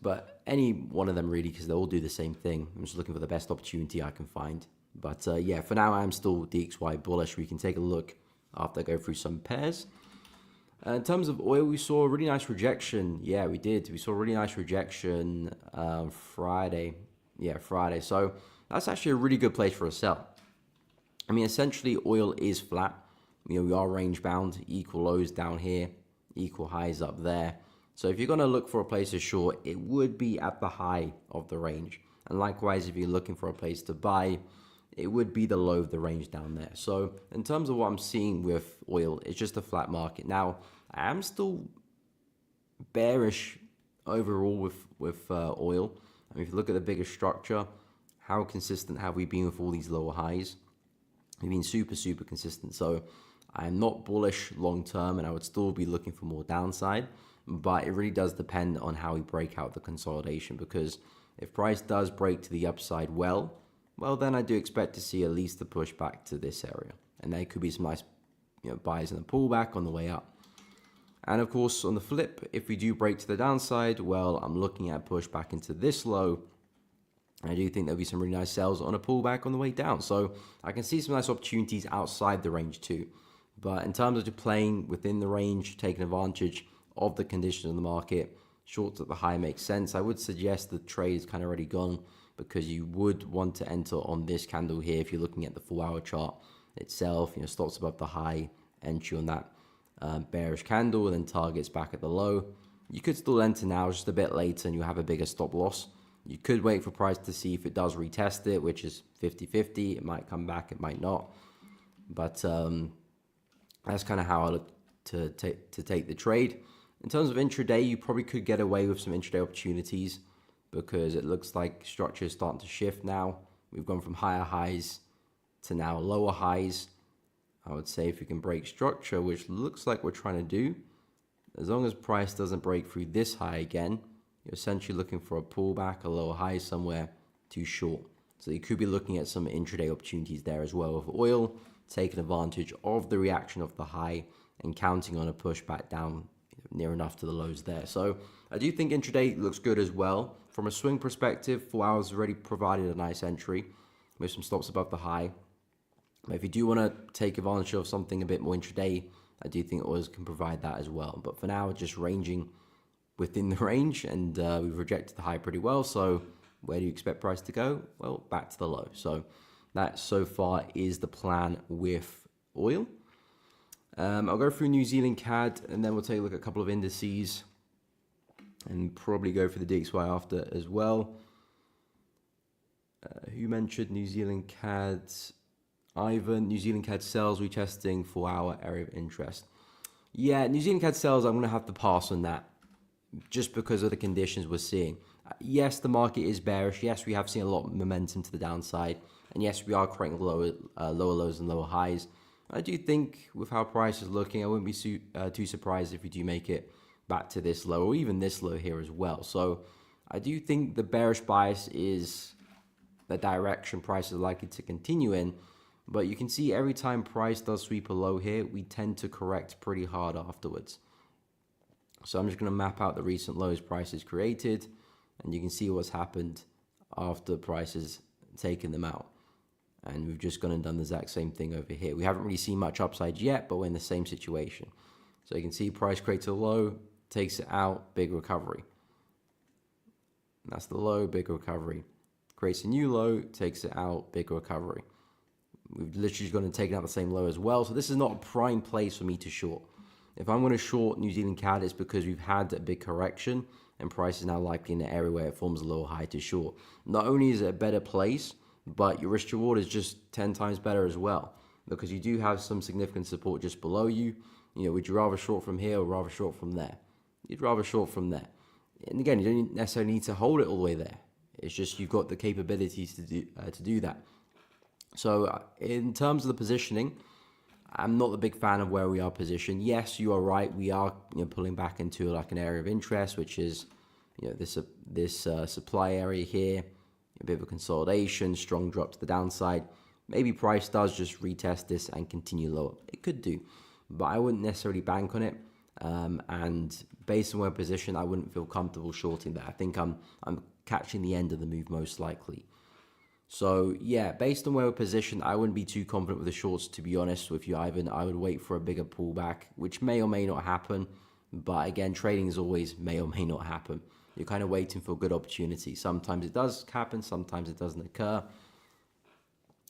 But any one of them really, because they all do the same thing. I'm just looking for the best opportunity I can find. But yeah, for now I'm still DXY bullish. We can take a look after I go through some pairs. In terms of oil, we saw a really nice rejection. Yeah, we did. We saw a really nice rejection Friday. Yeah, Friday. So that's actually a really good place for a sell. I mean, essentially, oil is flat. You know, we are range bound, equal lows down here, equal highs up there. So if you're going to look for a place to short, it would be at the high of the range. And likewise, if you're looking for a place to buy, it would be the low of the range down there. So in terms of what I'm seeing with oil, it's just a flat market. Now, I am still bearish overall with oil. I mean, if you look at the bigger structure, how consistent have we been with all these lower highs? We've been super consistent. So I'm not bullish long term, and I would still be looking for more downside. But it really does depend on how we break out the consolidation, because if price does break to the upside, well, then I do expect to see at least a push back to this area, and there could be some nice, buys in the pullback on the way up. And of course, on the flip, if we do break to the downside, well, I'm looking at push back into this low. I do think there'll be some really nice sells on a pullback on the way down. So I can see some nice opportunities outside the range too. But in terms of just playing within the range, taking advantage of the conditions of the market, shorts at the high makes sense. I would suggest the trade is kind of already gone, because you would want to enter on this candle here if you're looking at the 4-hour chart itself. Stops above the high, entry on that bearish candle, and then targets back at the low. You could still enter now, just a bit later, and you have a bigger stop loss. You could wait for price to see if it does retest it, which is 50-50. It might come back, it might not. But that's kind of how I look to take the trade. In terms of intraday, you probably could get away with some intraday opportunities, because it looks like structure is starting to shift now. We've gone from higher highs to now lower highs. I would say if you can break structure, which looks like we're trying to do, as long as price doesn't break through this high again, you're essentially looking for a pullback, a lower high somewhere to short. So you could be looking at some intraday opportunities there as well, with oil taking advantage of the reaction of the high and counting on a pushback down near enough to the lows there. So I do think intraday looks good as well. From a swing perspective, 4 hours already provided a nice entry with some stops above the high. But if you do want to take advantage of something a bit more intraday, I do think oils can provide that as well. But for now, just ranging within the range, and we've rejected the high pretty well. So where do you expect price to go? Well, back to the low. So that so far is the plan with oil. I'll go through New Zealand CAD, and then we'll take a look at a couple of indices, and probably go for the DXY after as well. Who mentioned New Zealand CAD? Ivan, New Zealand CAD sells retesting 4-hour area of interest. Yeah, New Zealand CAD sells, I'm going to have to pass on that, just because of the conditions we're seeing. Yes, the market is bearish. Yes, we have seen a lot of momentum to the downside. And yes, we are creating lower lows and lower highs. I do think with how price is looking, I wouldn't be too surprised if we do make it back to this low, or even this low here as well. So I do think the bearish bias is the direction price is likely to continue in. But you can see every time price does sweep a low here, we tend to correct pretty hard afterwards. So I'm just going to map out the recent lows prices created, and you can see what's happened after prices taken them out. And we've just gone and done the exact same thing over here. We haven't really seen much upside yet, but we're in the same situation. So you can see price creates a low, takes it out, big recovery. That's the low, big recovery. Creates a new low, takes it out, big recovery. We've literally gone and taken out the same low as well. So this is not a prime place for me to short. If I'm going to short New Zealand CAD, it's because we've had a big correction and price is now likely in the area where it forms a lower high to short. Not only is it a better place, but your risk to reward is just 10 times better as well, because you do have some significant support just below you. Would you rather short from here or rather short from there? You'd rather short from there. And again, you don't necessarily need to hold it all the way there. It's just you've got the capabilities to do that. So in terms of the positioning, I'm not the big fan of where we are positioned. Yes, you are right. We are pulling back into like an area of interest, which is this supply area here. A bit of a consolidation, strong drop to the downside. Maybe price does just retest this and continue lower. It could do, but I wouldn't necessarily bank on it. And based on where position, I wouldn't feel comfortable shorting that. I think I'm catching the end of the move most likely. So yeah, based on where we're positioned, I wouldn't be too confident with the shorts, to be honest with you, Ivan. I would wait for a bigger pullback, which may or may not happen. But again, trading is always may or may not happen. You're kind of waiting for a good opportunity. Sometimes it does happen, sometimes it doesn't occur.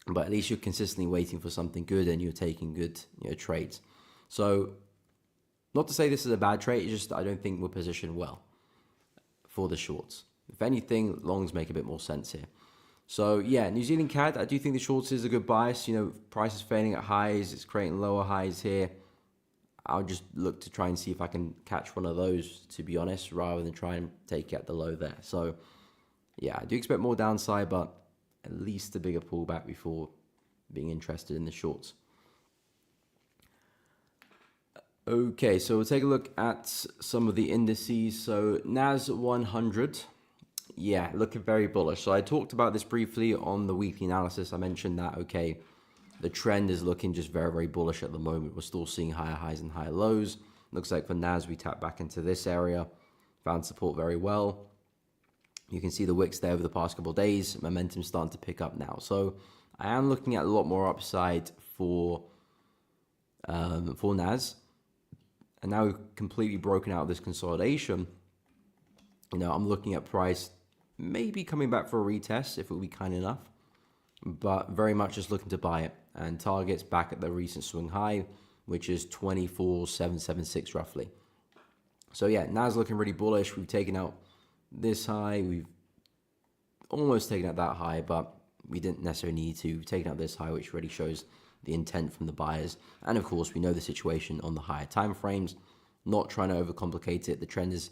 But at least you're consistently waiting for something good and you're taking good trades. So not to say this is a bad trade, it's just I don't think we're positioned well for the shorts. If anything, longs make a bit more sense here. So yeah, New Zealand CAD, I do think the shorts is a good bias. Price is failing at highs, it's creating lower highs here. I'll just look to try and see if I can catch one of those, to be honest, rather than try and take it at the low there. So yeah, I do expect more downside, but at least a bigger pullback before being interested in the shorts. Okay, so we'll take a look at some of the indices. So NAS 100. Yeah, looking very bullish. So I talked about this briefly on the weekly analysis. I mentioned that, okay, the trend is looking just very, very bullish at the moment. We're still seeing higher highs and higher lows. Looks like for NAS, we tap back into this area, found support very well. You can see the wicks there over the past couple of days. Momentum starting to pick up now. So I am looking at a lot more upside for NAS. And now we've completely broken out of this consolidation. I'm looking at price maybe coming back for a retest if it would be kind enough, but very much just looking to buy it, and targets back at the recent swing high, which is 24,776 roughly. So yeah, NAS looking really bullish. We've taken out this high, we've almost taken out that high, but we didn't necessarily need to. We've taken out this high, which really shows the intent from the buyers. And of course, we know the situation on the higher time frames. Not trying to overcomplicate it. The trend is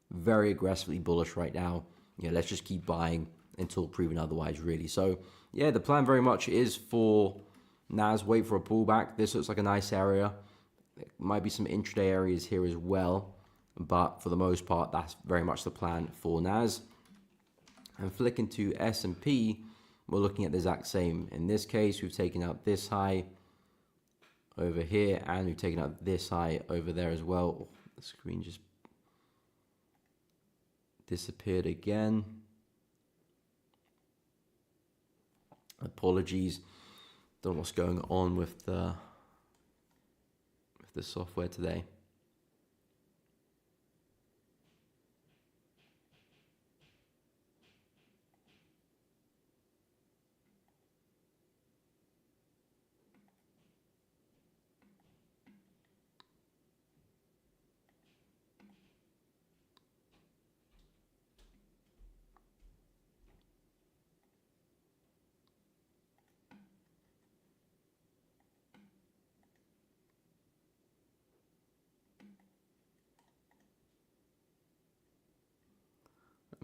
very aggressively bullish right now. Let's just keep buying until proven otherwise, really. So yeah, the plan very much is for NAS, wait for a pullback. This looks like a nice area. There might be some intraday areas here as well, but for the most part, that's very much the plan for NAS. And flicking to S&P, we're looking at the exact same. In this case, we've taken out this high over here, and we've taken out this high over there as well. Oh, the screen just disappeared again. Apologies. Don't know what's going on with the software today.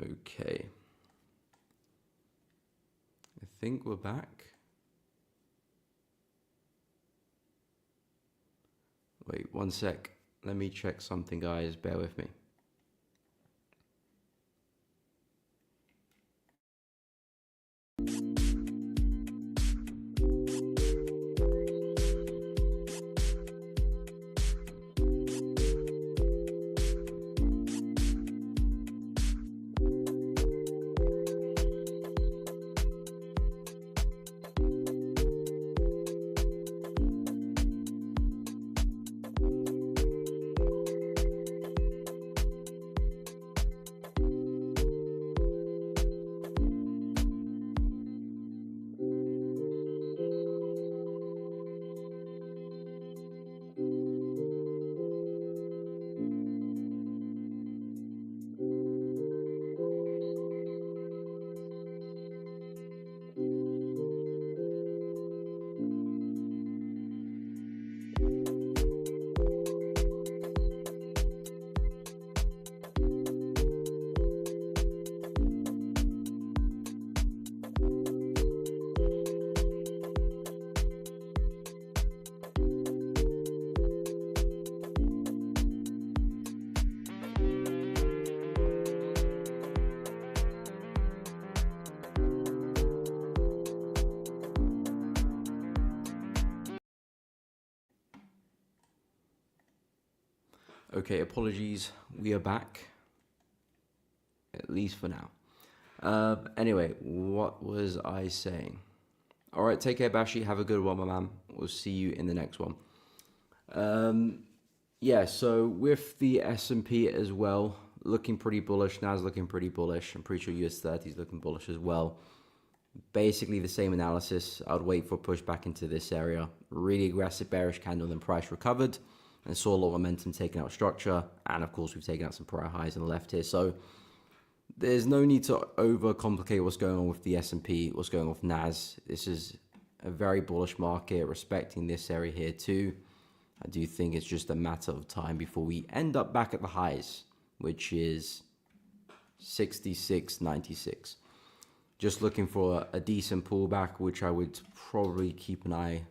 Okay. I think we're back. Wait, one sec. Let me check something, guys. Bear with me. Okay, apologies. We are back, at least for now. Anyway, what was I saying? All right, take care, Bashi. Have a good one, my man. We'll see you in the next one. Yeah, so with the S&P as well, looking pretty bullish. Nas looking pretty bullish. I'm pretty sure US 30 is looking bullish as well. Basically the same analysis. I'd wait for push back into this area. Really aggressive bearish candle, then price recovered and saw a lot of momentum taking out structure. And of course, we've taken out some prior highs on the left here. So there's no need to overcomplicate what's going on with the S&P, what's going on with Nas. This is a very bullish market, respecting this area here too. I do think it's just a matter of time before we end up back at the highs, which is 66.96. Just looking for a decent pullback, which I would probably keep an eye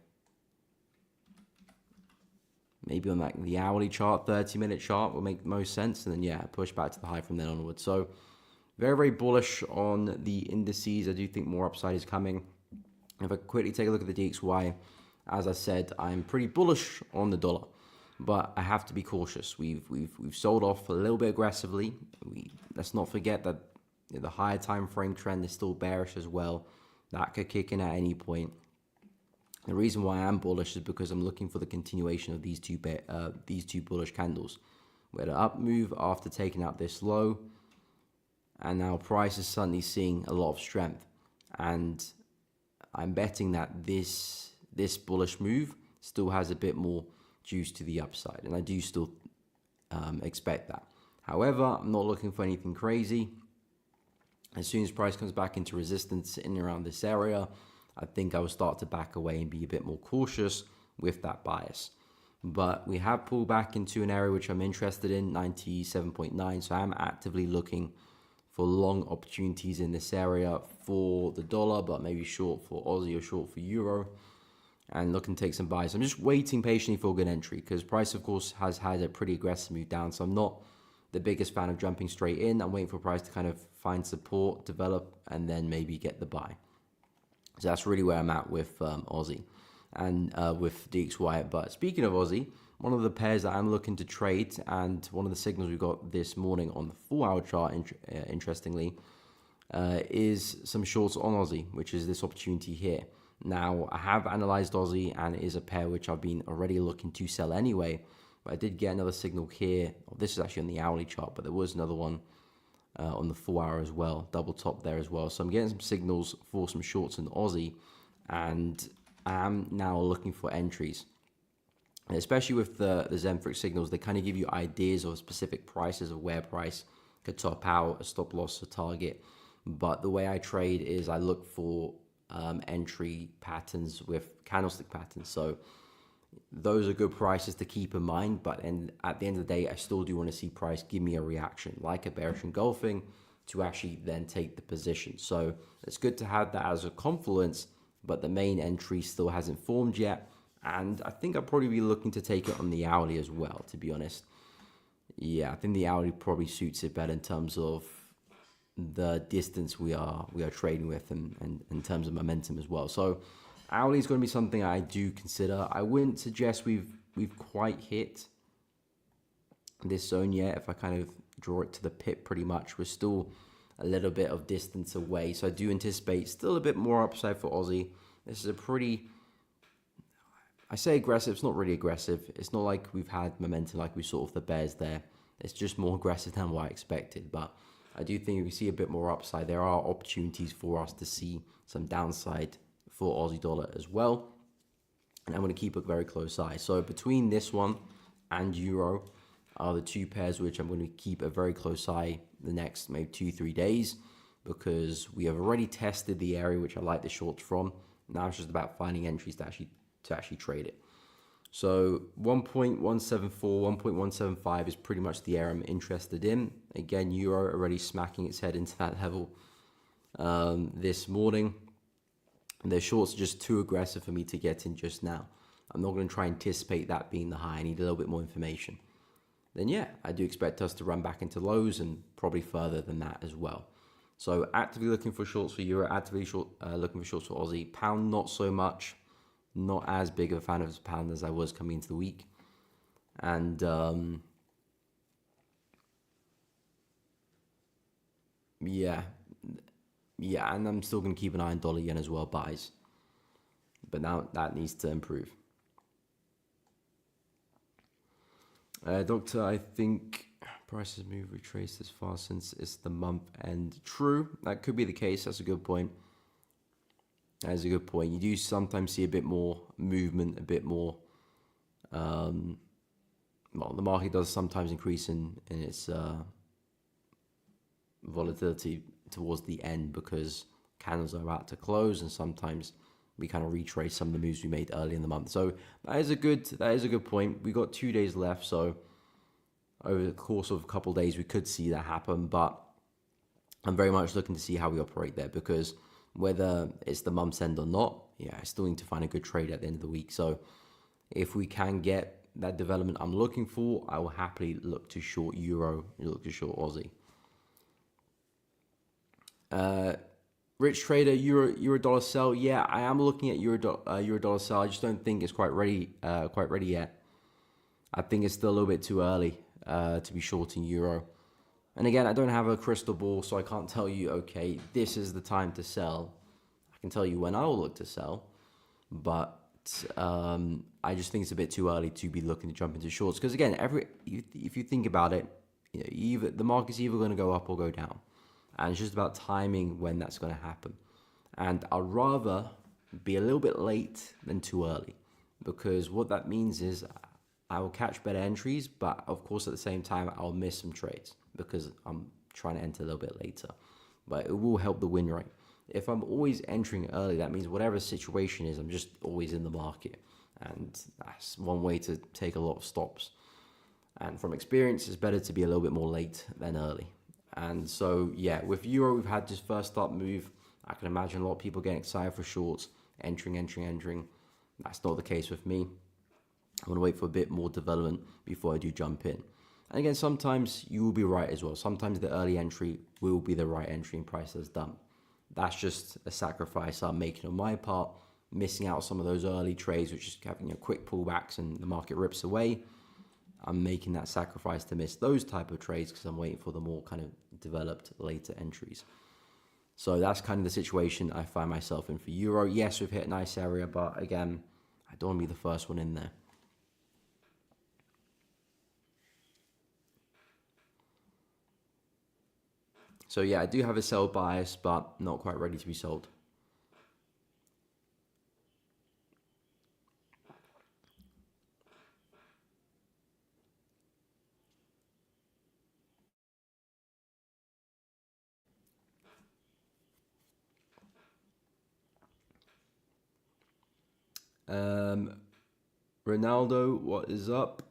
maybe on like the hourly chart, 30-minute chart will make the most sense. And then, yeah, push back to the high from then onwards. So very, very bullish on the indices. I do think more upside is coming. If I quickly take a look at the DXY, as I said, I'm pretty bullish on the dollar, but I have to be cautious. We've sold off a little bit aggressively. Let's not forget that the higher time frame trend is still bearish as well. That could kick in at any point. The reason why I'm bullish is because I'm looking for the continuation of these two bullish candles. We had an up move after taking out this low, and now price is suddenly seeing a lot of strength. And I'm betting that this bullish move still has a bit more juice to the upside, and I do still expect that. However, I'm not looking for anything crazy. As soon as price comes back into resistance in and around this area, I think I will start to back away and be a bit more cautious with that bias. But we have pulled back into an area which I'm interested in, 97.9. So I'm actively looking for long opportunities in this area for the dollar, but maybe short for Aussie or short for Euro, and looking to take some buys. I'm just waiting patiently for a good entry because price, of course, has had a pretty aggressive move down. So I'm not the biggest fan of jumping straight in. I'm waiting for price to kind of find support, develop, and then maybe get the buy. So that's really where I'm at with Aussie and with DXY. But speaking of Aussie, one of the pairs that I'm looking to trade, and one of the signals we got this morning on the 4-hour chart, interestingly, is some shorts on Aussie, which is this opportunity here. Now, I have analyzed Aussie, and it is a pair which I've been already looking to sell anyway. But I did get another signal here. Well, this is actually on the hourly chart, but there was another one on the 4-hour as well, double top there as well. So I'm getting some signals for some shorts in Aussie, and I'm now looking for entries. And especially with the Zenfrix signals, they kind of give you ideas of specific prices of where price could top out, a stop loss, a target. But the way I trade is I look for entry patterns with candlestick patterns. So those are good prices to keep in mind, but at the end of the day, I still do want to see price give me a reaction, like a bearish engulfing, to actually then take the position. So it's good to have that as a confluence, but the main entry still hasn't formed yet. And I think I'll probably be looking to take it on the hourly as well, to be honest. Yeah, I think the hourly probably suits it better in terms of the distance we are trading with, and in terms of momentum as well. So hourly is going to be something I do consider. I wouldn't suggest we've quite hit this zone yet. If I kind of draw it to the pip, pretty much we're still a little bit of distance away. So I do anticipate still a bit more upside for Aussie. This is a pretty, I say aggressive, it's not really aggressive. It's not like we've had momentum like we saw with the bears there. It's just more aggressive than what I expected. But I do think if we see a bit more upside, there are opportunities for us to see some downside for Aussie dollar as well. And I'm going to keep a very close eye. So between this one and Euro are the two pairs which I'm going to keep a very close eye the next maybe 2-3 days, because we have already tested the area which I like the shorts from. Now it's just about finding entries to actually trade it. So 1.174, 1.175 is pretty much the area I'm interested in. Again, Euro already smacking its head into that level this morning. And their shorts are just too aggressive for me to get in just now. I'm not going to try and anticipate that being the high. I need a little bit more information. Then yeah, I do expect us to run back into lows and probably further than that as well. So actively looking for shorts for Euro, actively looking for shorts for Aussie. Pound, not so much. Not as big of a fan of pound as I was coming into the week. And Yeah, yeah, and I'm still going to keep an eye on dollar yen as well, buys. But now that needs to improve. Doctor, I think prices move retraced as far since it's the month end. True, that could be the case. That's a good point. That is a good point. You do sometimes see a bit more movement, a bit more. Well, the market does sometimes increase in its volatility towards the end because candles are about to close, and sometimes we kind of retrace some of the moves we made early in the month. So that is a good point. We got 2 days left, so over the course of a couple of days we could see that happen. But I'm very much looking to see how we operate there, because whether it's the month's end or not, yeah, I still need to find a good trade at the end of the week. So if we can get that development I'm looking for, I will happily look to short euro, look to short Aussie. Rich trader, euro dollar sell. Yeah, I am looking at euro dollar sell. I just don't think it's quite ready yet. I think it's still a little bit too early to be shorting euro. And again, I don't have a crystal ball, so I can't tell you, okay, this is the time to sell. I can tell you when I will look to sell, but I just think it's a bit too early to be looking to jump into shorts. Because again, if you think about it, either the market's either going to go up or go down, and it's just about timing when that's going to happen. And I'd rather be a little bit late than too early, because what that means is I will catch better entries, but of course at the same time I'll miss some trades because I'm trying to enter a little bit later. But it will help the win rate. If I'm always entering early, that means whatever the situation is, I'm just always in the market. And that's one way to take a lot of stops. And from experience, it's better to be a little bit more late than early. And so, yeah, with euro, we've had this first start move. I can imagine a lot of people getting excited for shorts, entering. That's not the case with me. I want to wait for a bit more development before I do jump in. And again, sometimes you will be right as well. Sometimes the early entry will be the right entry and price is done. That's just a sacrifice I'm making on my part, missing out some of those early trades, which is having quick pullbacks and the market rips away. I'm making that sacrifice to miss those type of trades because I'm waiting for the more kind of developed later entries. So that's kind of the situation I find myself in for euro. Yes, we've hit a nice area, but again, I don't want to be the first one in there. So yeah, I do have a sell bias, but not quite ready to be sold. Ronaldo, what is up?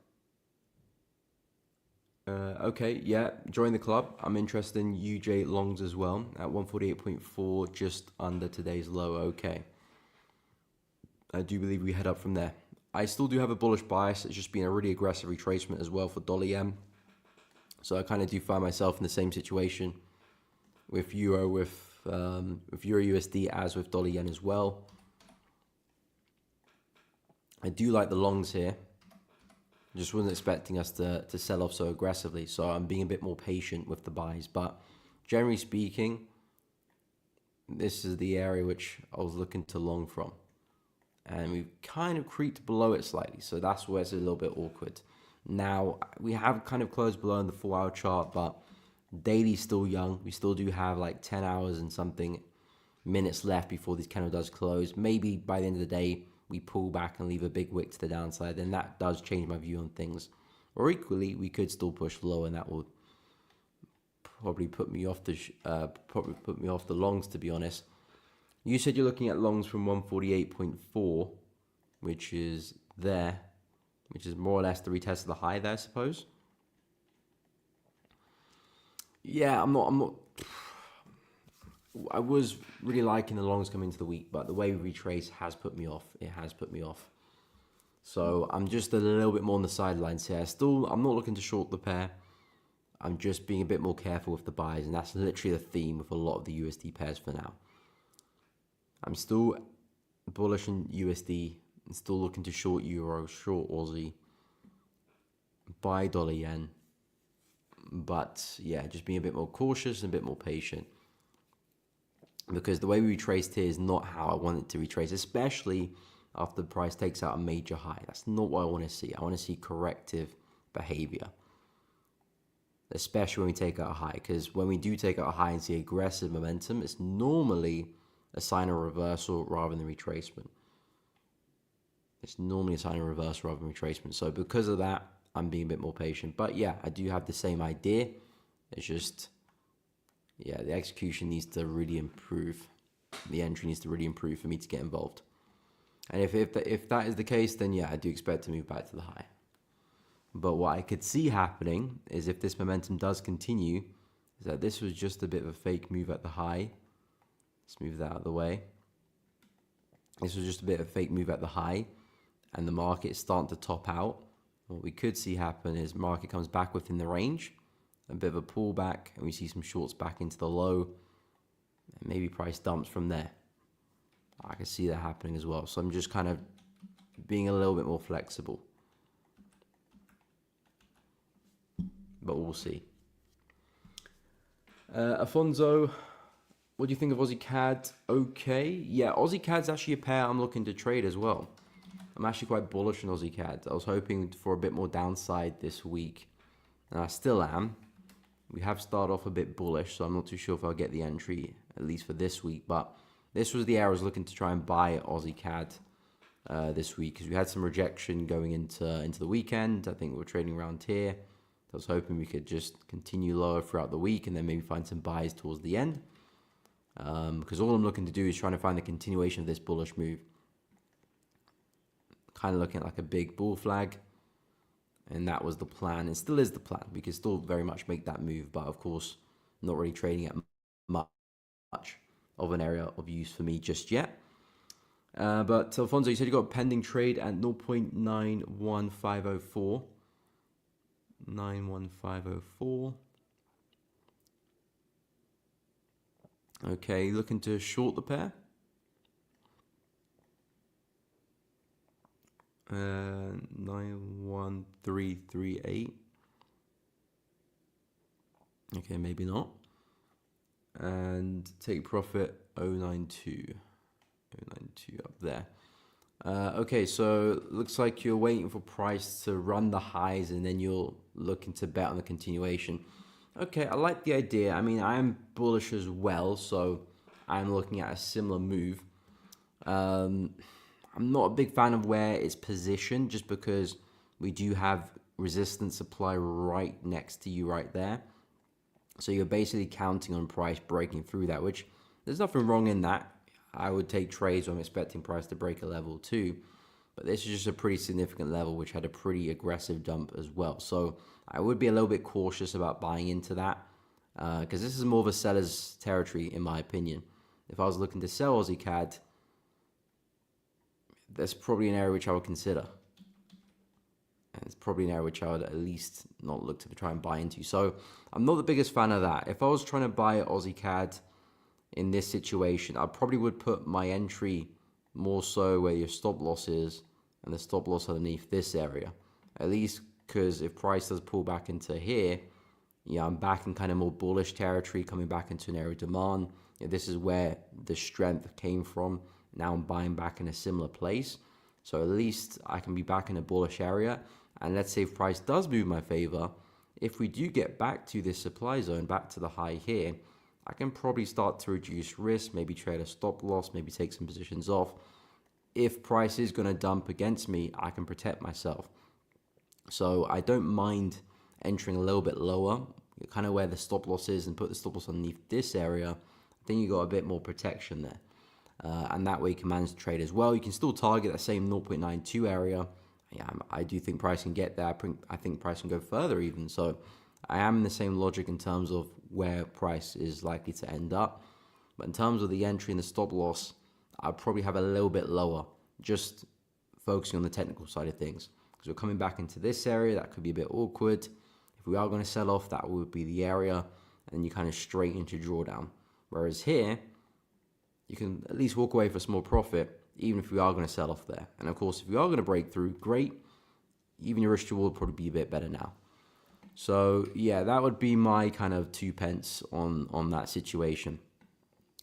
Okay, yeah, join the club. I'm interested in UJ longs as well at 148.4, just under today's low. Okay. I do believe we head up from there. I still do have a bullish bias. It's just been a really aggressive retracement as well for dollar yen. So I kind of do find myself in the same situation with euro, with euro USD as with dollar yen as well. I do like the longs here. Just wasn't expecting us to sell off so aggressively, so I'm being a bit more patient with the buys. But generally speaking, this is the area which I was looking to long from. And we've kind of creeped below it slightly, so that's where it's a little bit awkward. Now, we have kind of closed below in the 4-hour chart, but daily's still young. We still do have like 10 hours and something minutes left before this candle does close. Maybe by the end of the day, we pull back and leave a big wick to the downside, then that does change my view on things. Or equally, we could still push low, and that will probably put me off the longs, to be honest. You said you're looking at longs from 148.4, which is there, which is more or less the retest of the high there, I suppose. Yeah, I'm not. I was really liking the longs coming into the week, but the way we retrace has put me off. It has put me off. So I'm just a little bit more on the sidelines here. I'm not looking to short the pair. I'm just being a bit more careful with the buys, and that's literally the theme with a lot of the USD pairs for now. I'm still bullish in USD and still looking to short euro, short Aussie, buy dollar yen, But yeah, just being a bit more cautious and a bit more patient. Because the way we retraced here is not how I want it to retrace, especially after the price takes out a major high. That's not what I want to see. I want to see corrective behavior, especially when we take out a high. Because when we do take out a high and see aggressive momentum, it's normally a sign of reversal rather than retracement. It's normally a sign of reversal rather than retracement. So because of that, I'm being a bit more patient. But yeah, I do have the same idea. It's just, yeah, the execution needs to really improve. The entry needs to really improve for me to get involved. And if that is the case, then yeah, I do expect to move back to the high. But what I could see happening is if this momentum does continue, is that this was just a bit of a fake move at the high. Let's move that out of the way. This was just a bit of a fake move at the high, and the market is starting to top out. What we could see happen is market comes back within the range, a bit of a pullback, and we see some shorts back into the low, and maybe price dumps from there. I can see that happening as well. So I'm just kind of being a little bit more flexible. But we'll see. Afonso, what do you think of Aussie CAD? Okay. Yeah, Aussie CAD's actually a pair I'm looking to trade as well. I'm actually quite bullish on Aussie CAD. I was hoping for a bit more downside this week, and I still am. We have started off a bit bullish, so I'm not too sure if I'll get the entry, at least for this week. But this was the area I was looking to try and buy Aussie CAD this week, because we had some rejection going into the weekend. I think we were trading around here. I was hoping we could just continue lower throughout the week and then maybe find some buys towards the end. Because all I'm looking to do is trying to find the continuation of this bullish move. Kind of looking at like a big bull flag. And that was the plan. It still is the plan. We can still very much make that move. But of course, not really trading at much of an area of use for me just yet. But Alfonso, you said you got a pending trade at 0.91504. 91504. Okay, looking to short the pair. 91338. Okay, maybe not. And take profit 092 up there. Okay, so looks like you're waiting for price to run the highs and then you're looking to bet on the continuation. Okay, I like the idea. I mean, I am bullish as well, so I'm looking at a similar move. I'm not a big fan of where it's positioned, just because we do have resistance supply right next to you right there. So you're basically counting on price breaking through that, which there's nothing wrong in that. I would take trades when I'm expecting price to break a level too. But this is just a pretty significant level, which had a pretty aggressive dump as well. So I would be a little bit cautious about buying into that, because this is more of a seller's territory, in my opinion. If I was looking to sell Aussie CAD, that's probably an area which I would consider. And it's probably an area which I would at least not look to try and buy into. So I'm not the biggest fan of that. If I was trying to buy Aussie CAD in this situation, I probably would put my entry more so where your stop loss is, and the stop loss underneath this area. At least because if price does pull back into here, yeah, I'm back in kind of more bullish territory, coming back into an area of demand. Yeah, this is where the strength came from. Now I'm buying back in a similar place. So at least I can be back in a bullish area. And let's say if price does move in my favor, if we do get back to this supply zone, back to the high here, I can probably start to reduce risk, maybe trade a stop loss, maybe take some positions off. If price is going to dump against me, I can protect myself. So I don't mind entering a little bit lower, kind of where the stop loss is, and put the stop loss underneath this area. I think you got a bit more protection there. And that way you can manage the trade as well. You can still target that same 0.92 area. Yeah, I do think price can get there. I think price can go further even. So I am in the same logic in terms of where price is likely to end up. But in terms of the entry and the stop loss, I'll probably have a little bit lower, just focusing on the technical side of things. Because we're coming back into this area, that could be a bit awkward. If we are going to sell off, that would be the area, and you kind of straight into drawdown. Whereas here, you can at least walk away for a small profit, even if we are going to sell off there. And of course, if we are going to break through, great. Even your risk reward will probably be a bit better now. So yeah, that would be my kind of 2 pence on that situation.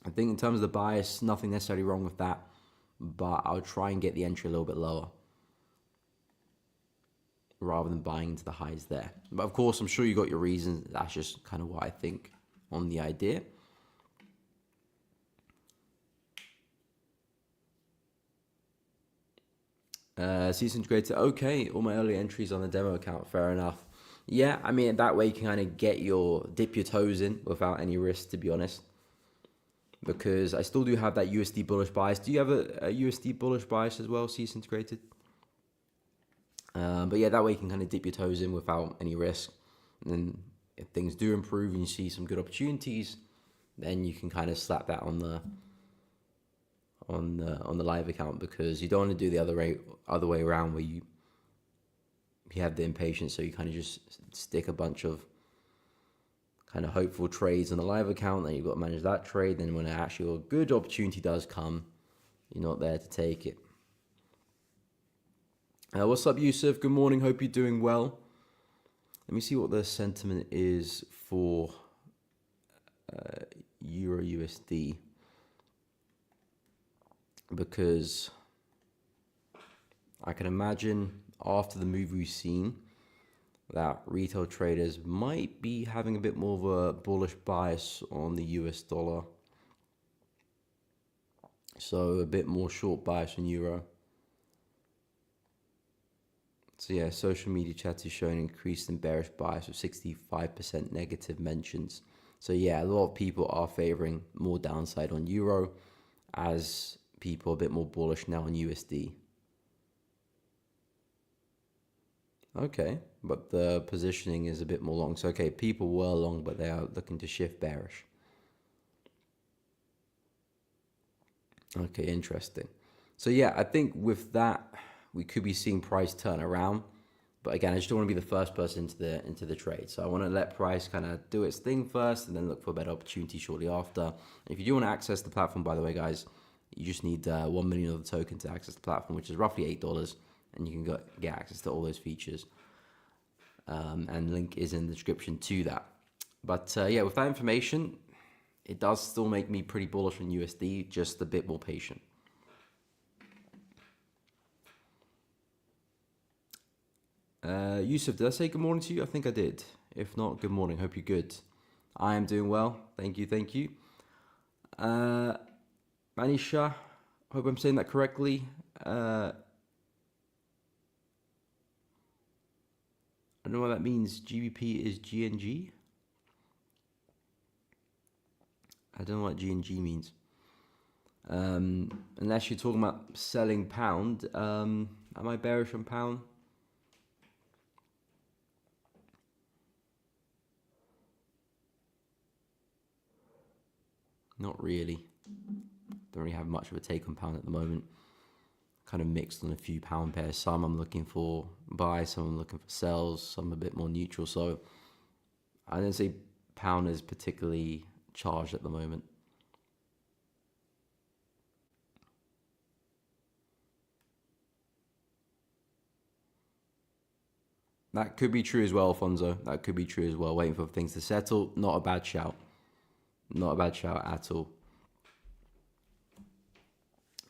I think in terms of the bias, nothing necessarily wrong with that, but I'll try and get the entry a little bit lower rather than buying into the highs there. But of course, I'm sure you got your reasons. That's just kind of what I think on the idea. Season integrator, okay, all my early entries on the demo account, fair enough. Yeah, I mean, that way you can kind of dip your toes in without any risk, to be honest. Because I still do have that USD bullish bias. Do you have a USD bullish bias as well, season integrated? But yeah, that way you can kind of dip your toes in without any risk. And then if things do improve and you see some good opportunities, then you can kind of slap that on the live account, because you don't want to do the other way around where you have the impatience, so you kind of just stick a bunch of kind of hopeful trades on the live account, then you've got to manage that trade. Then when actually a good opportunity does come, you're not there to take it. What's up, Yusuf? Good morning. Hope you're doing well. Let me see what the sentiment is for Euro USD, because I can imagine after the move we've seen that retail traders might be having a bit more of a bullish bias on the US dollar. So a bit more short bias on Euro. So yeah, social media chat is showing increased and bearish bias with 65% negative mentions. So yeah, a lot of people are favoring more downside on Euro, as people are a bit more bullish now on USD. Okay, but the positioning is a bit more long. So okay, people were long, but they are looking to shift bearish. Okay, interesting. So yeah, I think with that, we could be seeing price turn around. But again, I just don't want to be the first person into the trade. So I want to let price kind of do its thing first and then look for a better opportunity shortly after. And if you do want to access the platform, by the way, guys, you just need 1 million of the token to access the platform, which is roughly $8, and you can get access to all those features. And link is in the description to that. But yeah, with that information, it does still make me pretty bullish on USD, just a bit more patient. Yusuf, did I say good morning to you? I think I did. If not, good morning. Hope you're good. I am doing well. Thank you. Thank you. Manisha, hope I'm saying that correctly. I don't know what that means. GBP is GNG. I don't know what GNG means. Unless you're talking about selling pound. Am I bearish on pound? Not really. Don't really have much of a take on pound at the moment. Kind of mixed on a few pound pairs. Some I'm looking for buy, some I'm looking for sells, some a bit more neutral. So I don't say pound is particularly charged at the moment. That could be true as well, Alfonso. That could be true as well. Waiting for things to settle. Not a bad shout. Not a bad shout at all.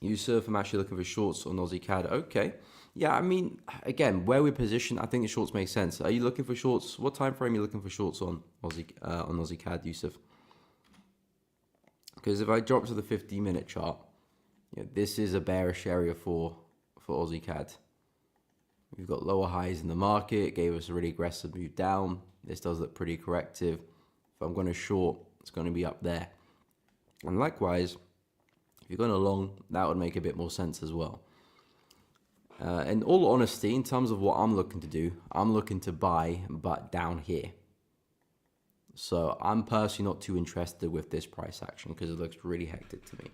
Yusuf, I'm actually looking for shorts on Aussie CAD. Okay. Yeah, I mean, again, where we're positioned, I think the shorts make sense. Are you looking for shorts? What time frame are you looking for shorts on Aussie CAD, Yusuf? Because if I drop to the 15-minute chart, yeah, this is a bearish area for Aussie CAD. We've got lower highs in the market. It gave us a really aggressive move down. This does look pretty corrective. If I'm going to short, it's going to be up there. And likewise, if you're going along, that would make a bit more sense as well. In all honesty, in terms of what I'm looking to do, I'm looking to buy, but down here. So I'm personally not too interested with this price action because it looks really hectic to me.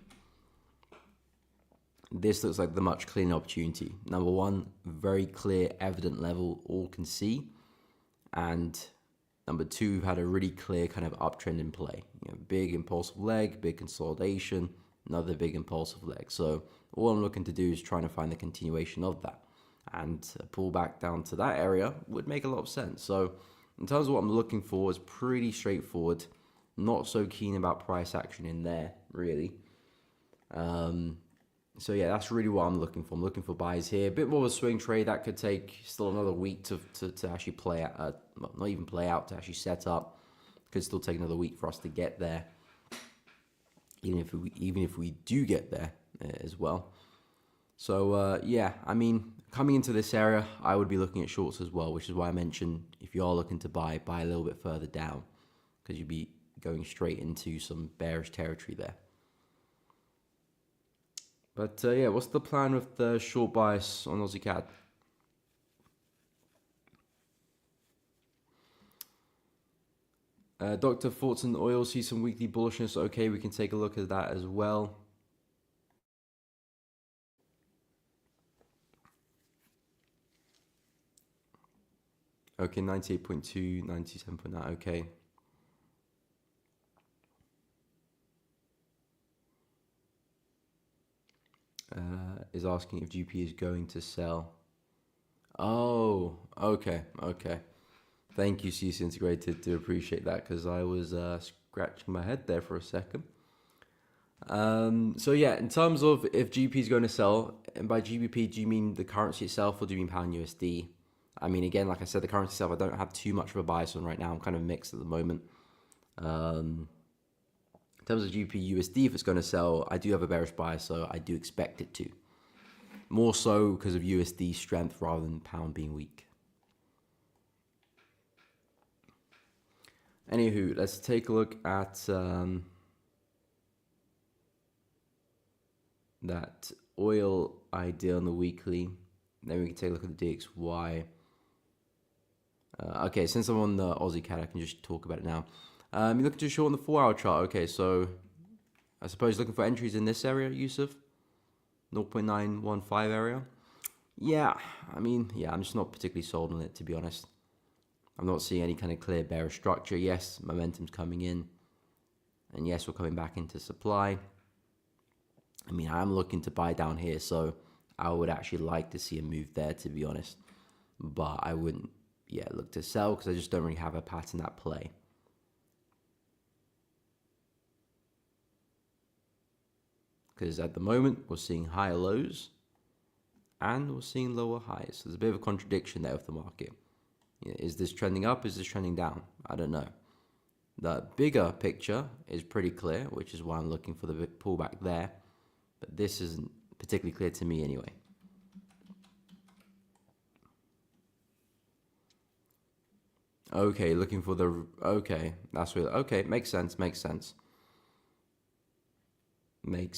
This looks like the much cleaner opportunity. Number one, very clear, evident level, all can see. And number two, we've had a really clear kind of uptrend in play. You know, big impulsive leg, big consolidation, another big impulsive leg. So all I'm looking to do is trying to find the continuation of that. And a pull back down to that area would make a lot of sense. So in terms of what I'm looking for, it's pretty straightforward. Not so keen about price action in there, really. So yeah, that's really what I'm looking for. I'm looking for buys here. A bit more of a swing trade. That could take still another week to actually play out. Not even play out, to actually set up. Could still take another week for us to get there. Even if we do get there as well. So yeah, I mean, coming into this area, I would be looking at shorts as well, which is why I mentioned if you are looking to buy a little bit further down, because you'd be going straight into some bearish territory there. But yeah, what's the plan with the short bias on Aussie CAD? Dr. Thoughts on oil, see some weekly bullishness. Okay, we can take a look at that as well. Okay, 98.2, 97.9, okay. Is asking if GP is going to sell. Oh, okay. Thank you, CC Integrated. Do appreciate that, because I was scratching my head there for a second. So yeah, in terms of if GP is going to sell, and by GBP, do you mean the currency itself, or do you mean pound USD? I mean, again, like I said, the currency itself, I don't have too much of a bias on right now. I'm kind of mixed at the moment. In terms of GBP USD, if it's going to sell, I do have a bearish bias, so I do expect it to. More so because of USD strength rather than pound being weak. Anywho, let's take a look at that oil idea on the weekly. Then we can take a look at the DXY. Okay, since I'm on the Aussie CAD, I can just talk about it now. You're looking to short on the 4-hour chart. Okay, so I suppose looking for entries in this area, Yusuf? 0.915 area. Yeah, I mean, yeah, I'm just not particularly sold on it, to be honest. I'm not seeing any kind of clear bearish structure. Yes, momentum's coming in. And yes, we're coming back into supply. I mean, I'm looking to buy down here, so I would actually like to see a move there, to be honest. But I wouldn't, yeah, look to sell, because I just don't really have a pattern at play. Because at the moment, we're seeing higher lows and we're seeing lower highs. So there's a bit of a contradiction there with the market. Is this trending up? Is this trending down? I don't know. The bigger picture is pretty clear, which is why I'm looking for the big pullback there. But this isn't particularly clear to me anyway. Okay, looking for the... Okay, that's really... Okay, makes sense. Makes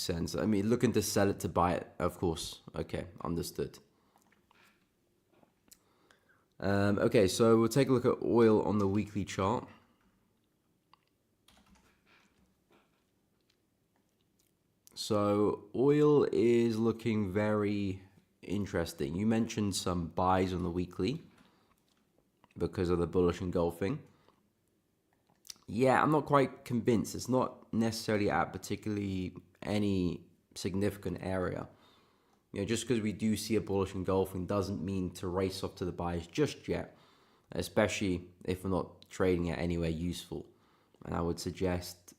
sense. I mean, looking to sell it to buy it, of course. Okay, understood. Okay, so we'll take a look at oil on the weekly chart. So oil is looking very interesting. You mentioned some buys on the weekly because of the bullish engulfing. Yeah, I'm not quite convinced. It's not necessarily at particularly any significant area. Just because we do see a bullish engulfing doesn't mean to race off to the buys just yet, especially if we're not trading it anywhere useful. And I would suggest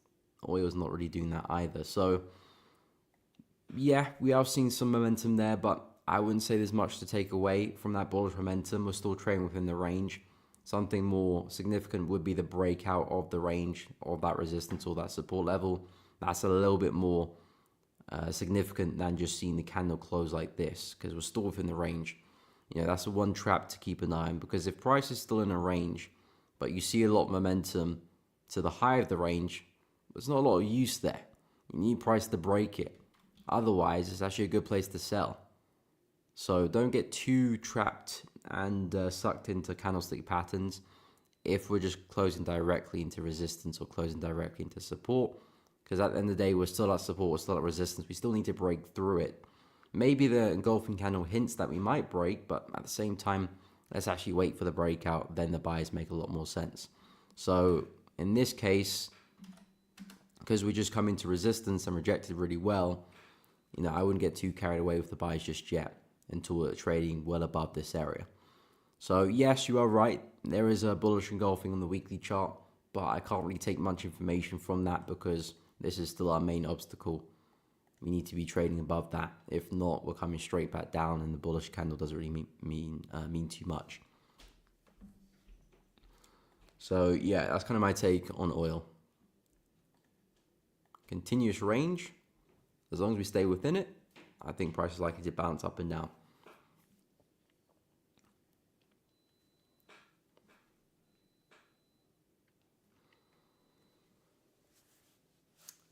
oil's not really doing that either. So yeah, we are seeing some momentum there, but I wouldn't say there's much to take away from that bullish momentum. We're still trading within the range. Something more significant would be the breakout of the range of that resistance or that support level. That's a little bit more significant than just seeing the candle close like this, because we're still within the range. That's the one trap to keep an eye on, because if price is still in a range, but you see a lot of momentum to the high of the range, there's not a lot of use there. You need price to break it. Otherwise, it's actually a good place to sell. So don't get too trapped and sucked into candlestick patterns if we're just closing directly into resistance or closing directly into support. Because at the end of the day, we're still at support, we're still at resistance. We still need to break through it. Maybe the engulfing candle hints that we might break, but at the same time, let's actually wait for the breakout. Then the buys make a lot more sense. So in this case, because we just come into resistance and rejected really well, I wouldn't get too carried away with the buys just yet until we're trading well above this area. So yes, you are right. There is a bullish engulfing on the weekly chart, but I can't really take much information from that because this is still our main obstacle. We need to be trading above that. If not, we're coming straight back down, and the bullish candle doesn't really mean too much. So yeah, that's kind of my take on oil. Continuous range, as long as we stay within it, I think price is likely to bounce up and down.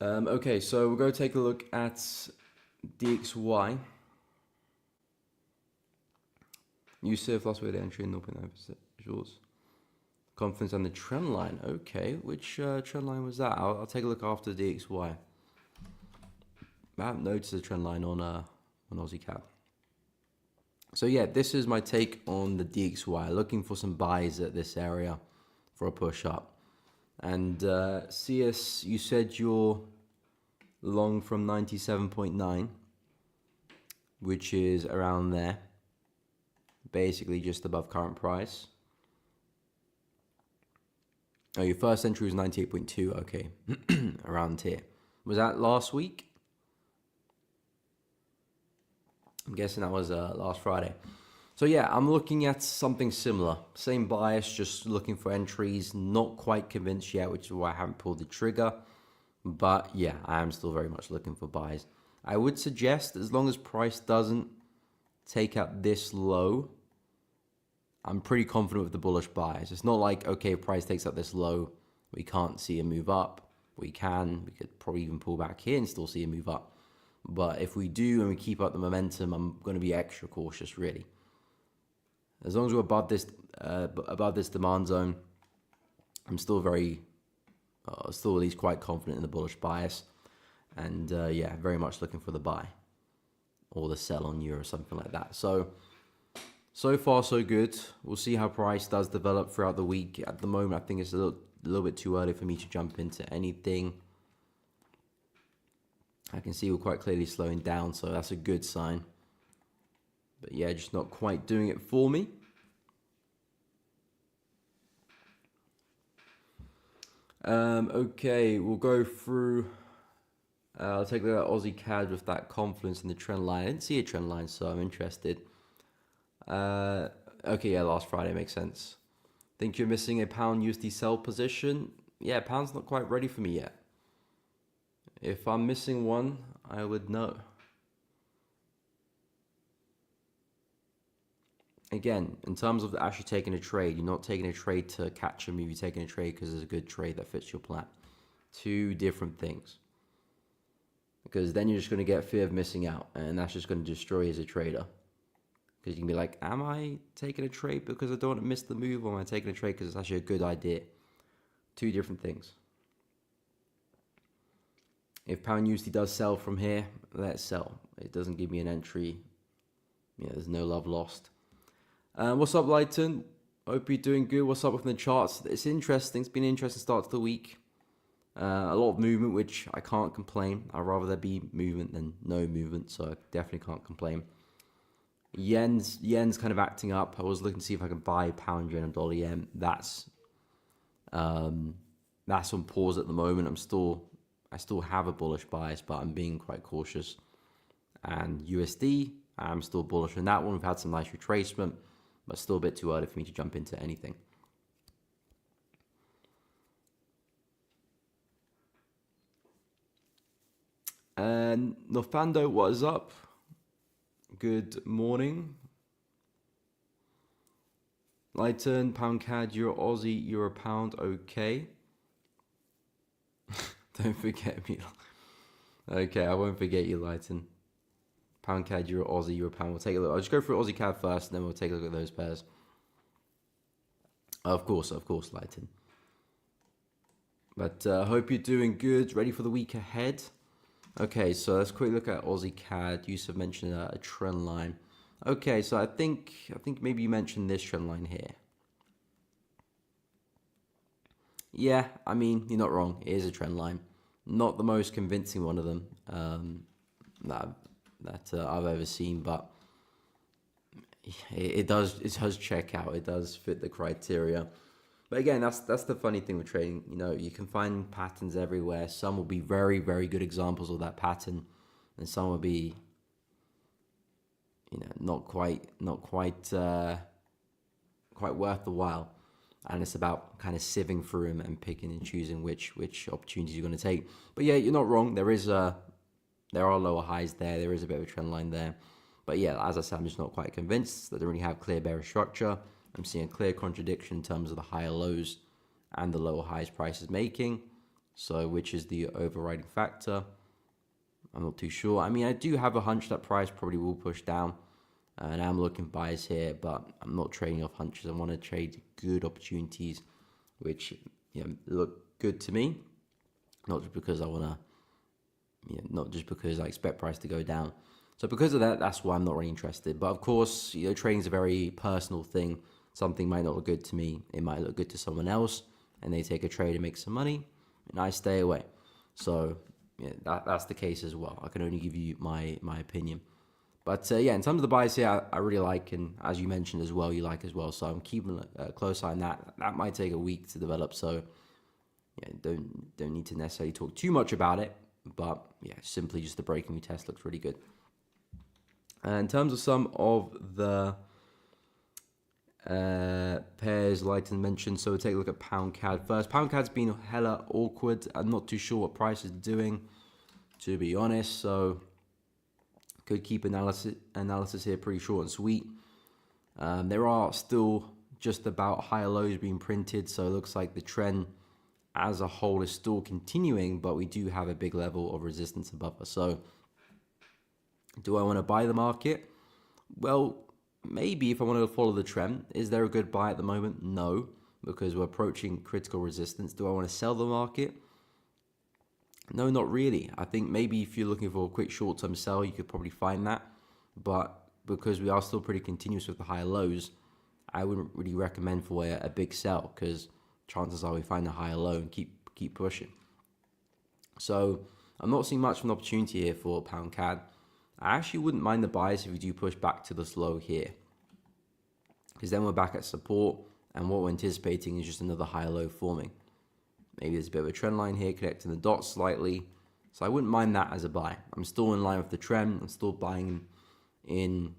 Okay, so we'll go take a look at DXY. USD last week entry in 0.9% visuals. Confidence on the trend line. Okay, which trend line was that? I'll take a look after DXY. I haven't noticed the trend line on Aussie CAD. So yeah, this is my take on the DXY. Looking for some buys at this area for a push up. And CS, you said you're long from 97.9, which is around there, basically just above current price. Oh, your first entry was 98.2. Okay, around here. Was that last week? I'm guessing that was last Friday. So yeah, I'm looking at something similar. Same bias, just looking for entries. Not quite convinced yet, which is why I haven't pulled the trigger. But yeah, I am still very much looking for buys. I would suggest, as long as price doesn't take out this low, I'm pretty confident with the bullish bias. It's not like, okay, if price takes out this low, we can't see a move up. We could probably even pull back here and still see a move up. But if we do and we keep up the momentum, I'm going to be extra cautious, really. As long as we're above this demand zone, I'm still still at least quite confident in the bullish bias. And yeah, very much looking for the buy or the sell on euro or something like that. So far, so good. We'll see how price does develop throughout the week. At the moment, I think it's a little bit too early for me to jump into anything. I can see we're quite clearly slowing down, so that's a good sign. But yeah, just not quite doing it for me. Okay, we'll go through. I'll take a look at Aussie CAD with that confluence in the trend line. I didn't see a trend line, so I'm interested. Okay, yeah, last Friday makes sense. Think you're missing a pound USD sell position? Yeah, pound's not quite ready for me yet. If I'm missing one, I would know. Again, in terms of actually taking a trade, you're not taking a trade to catch a move. You're taking a trade because it's a good trade that fits your plan. Two different things. Because then you're just going to get fear of missing out, and that's just going to destroy you as a trader. Because you can be like, am I taking a trade because I don't want to miss the move, or am I taking a trade because it's actually a good idea? Two different things. If pound USD does sell from here, let's sell. It doesn't give me an entry. Yeah, there's no love lost. What's up, Lighton? Hope you're doing good. What's up with the charts? It's interesting. It's been an interesting start to the week. A lot of movement, which I can't complain. I'd rather there be movement than no movement, so I definitely can't complain. Yen's kind of acting up. I was looking to see if I could buy pound yen and dollar yen. That's on pause at the moment. I still have a bullish bias, but I'm being quite cautious. And USD, I'm still bullish on that one. We've had some nice retracement, but still a bit too early for me to jump into anything. And Nofando, what is up? Good morning. Lighton, pound CAD, euro Aussie, euro pound, okay. Don't forget me. Okay, I won't forget you, Lighton. Pound CAD, euro Aussie, euro pound. We'll take a look. I'll just go through Aussie CAD first, and then we'll take a look at those pairs. Of course, Lighton. But I hope you're doing good. Ready for the week ahead. Okay, so let's quickly look at Aussie CAD. Yusuf mentioned a trend line. Okay, so I think maybe you mentioned this trend line here. Yeah, I mean, you're not wrong. It is a trend line. Not the most convincing one of them that I've ever seen, but it does check out. It does fit the criteria. But again, that's the funny thing with trading. You know, you can find patterns everywhere. Some will be very, very good examples of that pattern, and some will be, you know, not quite worth the while. And it's about kind of sieving through them and picking and choosing which opportunities you're going to take. But yeah, you're not wrong. There are lower highs there. There is a bit of a trend line there. But yeah, as I said, I'm just not quite convinced that they really have clear bearish structure. I'm seeing a clear contradiction in terms of the higher lows and the lower highs price is making. So which is the overriding factor? I'm not too sure. I mean, I do have a hunch that price probably will push down. And I'm looking buys here, but I'm not trading off hunches. I want to trade good opportunities, which, you know, look good to me. Not just because I want to, you know, not just because I expect price to go down. So because of that, that's why I'm not really interested. But of course, you know, trading is a very personal thing. Something might not look good to me. It might look good to someone else, and they take a trade and make some money, and I stay away. So yeah, that's the case as well. I can only give you my opinion. But yeah, in terms of the buys here, I really like, and as you mentioned as well, you like as well. So I'm keeping a close eye on that. That might take a week to develop. So yeah, don't need to necessarily talk too much about it. But yeah, simply just the breaking we test looks really good. In terms of some of the pairs Lighton mentioned, so we'll take a look at pound CAD first. Pound CAD's been hella awkward. I'm not too sure what price is doing, to be honest. So could keep analysis here pretty short and sweet. There are still just about higher lows being printed, so it looks like the trend as a whole is still continuing, but we do have a big level of resistance above us. So do I want to buy the market? Well, maybe if I want to follow the trend. Is there a good buy at the moment? No, because we're approaching critical resistance. Do I want to sell the market? No, not really. I think maybe if you're looking for a quick short-term sell, you could probably find that. But because we are still pretty continuous with the higher lows, I wouldn't really recommend for a big sell, because chances are we find a higher low and keep pushing. So I'm not seeing much of an opportunity here for pound CAD. I actually wouldn't mind the buys if we do push back to this low here, because then we're back at support, and what we're anticipating is just another higher low forming. Maybe there's a bit of a trend line here connecting the dots slightly, so I wouldn't mind that as a buy. I'm still in line with the trend. I'm still buying in.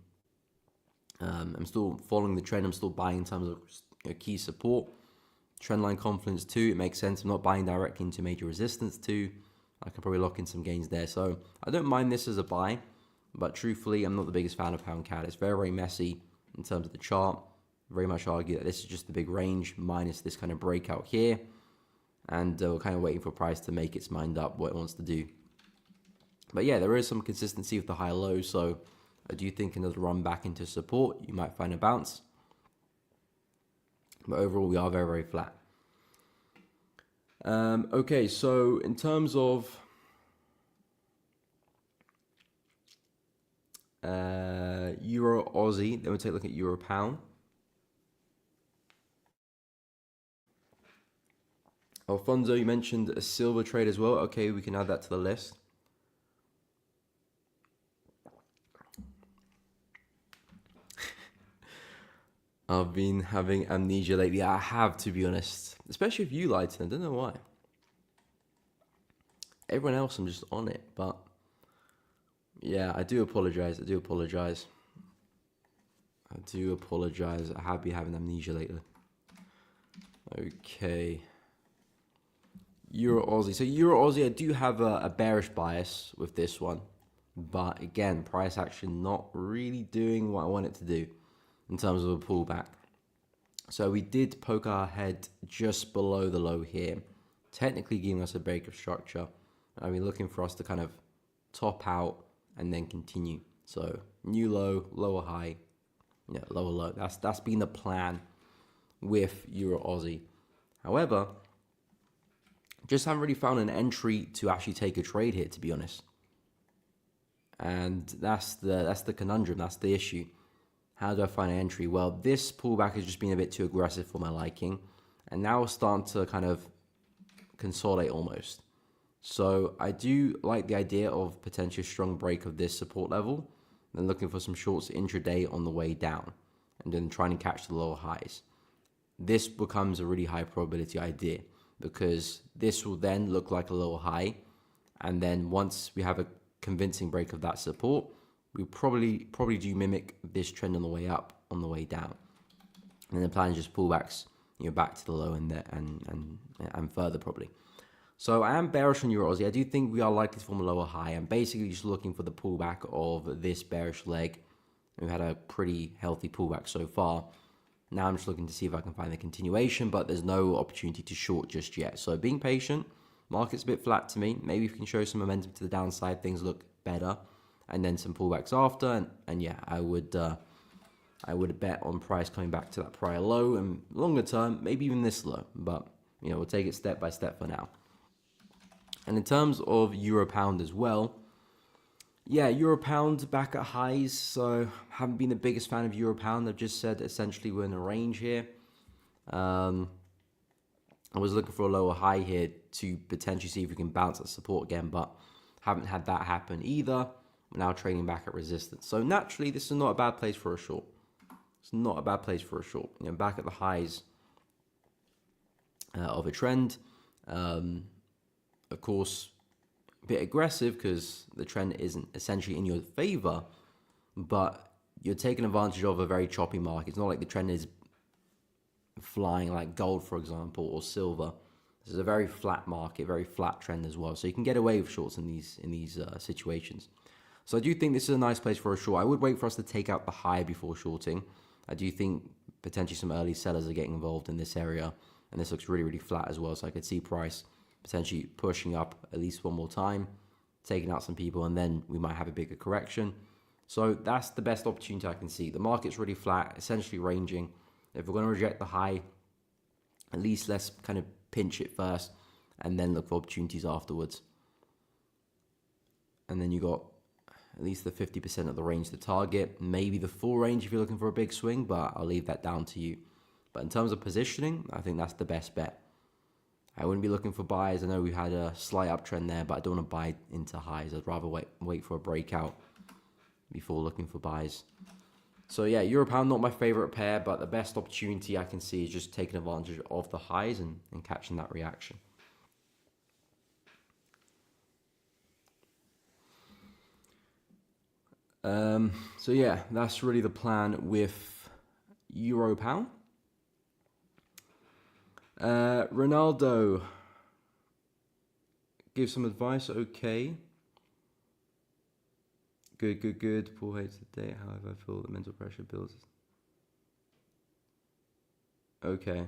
I'm still following the trend. I'm still buying in terms of, you know, key support, trend line confidence too. It makes sense. I'm not buying directly into major resistance too. I can probably lock in some gains there. So I don't mind this as a buy. But truthfully, I'm not the biggest fan of pound CAD. It's very, very messy in terms of the chart. Very much argue that this is just the big range minus this kind of breakout here. And we're kind of waiting for price to make its mind up what it wants to do. But yeah, there is some consistency with the high low. So I do think another run back into support, you might find a bounce. But overall, we are very, very flat. Okay, so in terms of Euro Aussie, then we'll take a look at Euro Pound. Alfonso, you mentioned a silver trade as well. Okay, we can add that to the list. I've been having amnesia lately. I have, to be honest. Especially if you lied to them. I don't know why. Everyone else, I'm just on it. But yeah, I do apologize. I do apologize. I have been having amnesia lately. Okay. Euro Aussie. So Euro Aussie, I do have a bearish bias with this one. But again, price action not really doing what I want it to do in terms of a pullback. So we did poke our head just below the low here, technically giving us a break of structure. I've been looking for us to kind of top out and then continue. So new low, lower high, yeah, lower low. That's been the plan with Euro Aussie. However, just haven't really found an entry to actually take a trade here, to be honest. And that's the conundrum. That's the issue. How do I find an entry? Well, this pullback has just been a bit too aggressive for my liking, and now we're starting to kind of consolidate almost. So I do like the idea of potentially a strong break of this support level. then looking for some shorts intraday on the way down, and then trying to catch the lower highs. This becomes a really high probability idea because this will then look like a lower high. And then once we have a convincing break of that support, we probably do mimic this trend on the way up, on the way down. And then the plan is just pullbacks, back to the low and further probably. So I am bearish on Euro Aussie. I do think we are likely to form a lower high. I'm basically just looking for the pullback of this bearish leg. We've had a pretty healthy pullback so far. Now I'm just looking to see if I can find the continuation, but there's no opportunity to short just yet. So being patient, market's a bit flat to me. Maybe if we can show some momentum to the downside, things look better. And then some pullbacks after. And yeah, I would bet on price coming back to that prior low, and longer term, maybe even this low. But, we'll take it step by step for now. And in terms of Euro Pound as well, yeah, Euro Pound back at highs. So haven't been the biggest fan of Euro Pound. I've just said essentially we're in a range here. I was looking for a lower high here to potentially see if we can bounce that support again, but haven't had that happen either. We're now trading back at resistance. So naturally, this is not a bad place for a short. It's not a bad place for a short. Back at the highs of a trend. Of course, a bit aggressive because the trend isn't essentially in your favor, but you're taking advantage of a very choppy market. It's not like the trend is flying like gold, for example, or silver. This is a very flat market, very flat trend as well. So you can get away with shorts in these situations. So I do think this is a nice place for a short. I would wait for us to take out the high before shorting. I do think potentially some early sellers are getting involved in this area, and this looks really, really flat as well. So I could see price potentially pushing up at least one more time, taking out some people, and then we might have a bigger correction. So that's the best opportunity I can see. The market's really flat, essentially ranging. If we're going to reject the high, at least let's kind of pinch it first and then look for opportunities afterwards. And then you got at least the 50% of the range to target, maybe the full range if you're looking for a big swing, but I'll leave that down to you. But in terms of positioning, I think that's the best bet. I wouldn't be looking for buys. I know we had a slight uptrend there, but I don't want to buy into highs. I'd rather wait for a breakout before looking for buys. So yeah, Euro Pound, not my favorite pair, but the best opportunity I can see is just taking advantage of the highs and catching that reaction. So yeah, that's really the plan with Euro Pound. Ronaldo, give some advice. Okay. Good. Paul hates the day. However, I feel the mental pressure builds. Okay,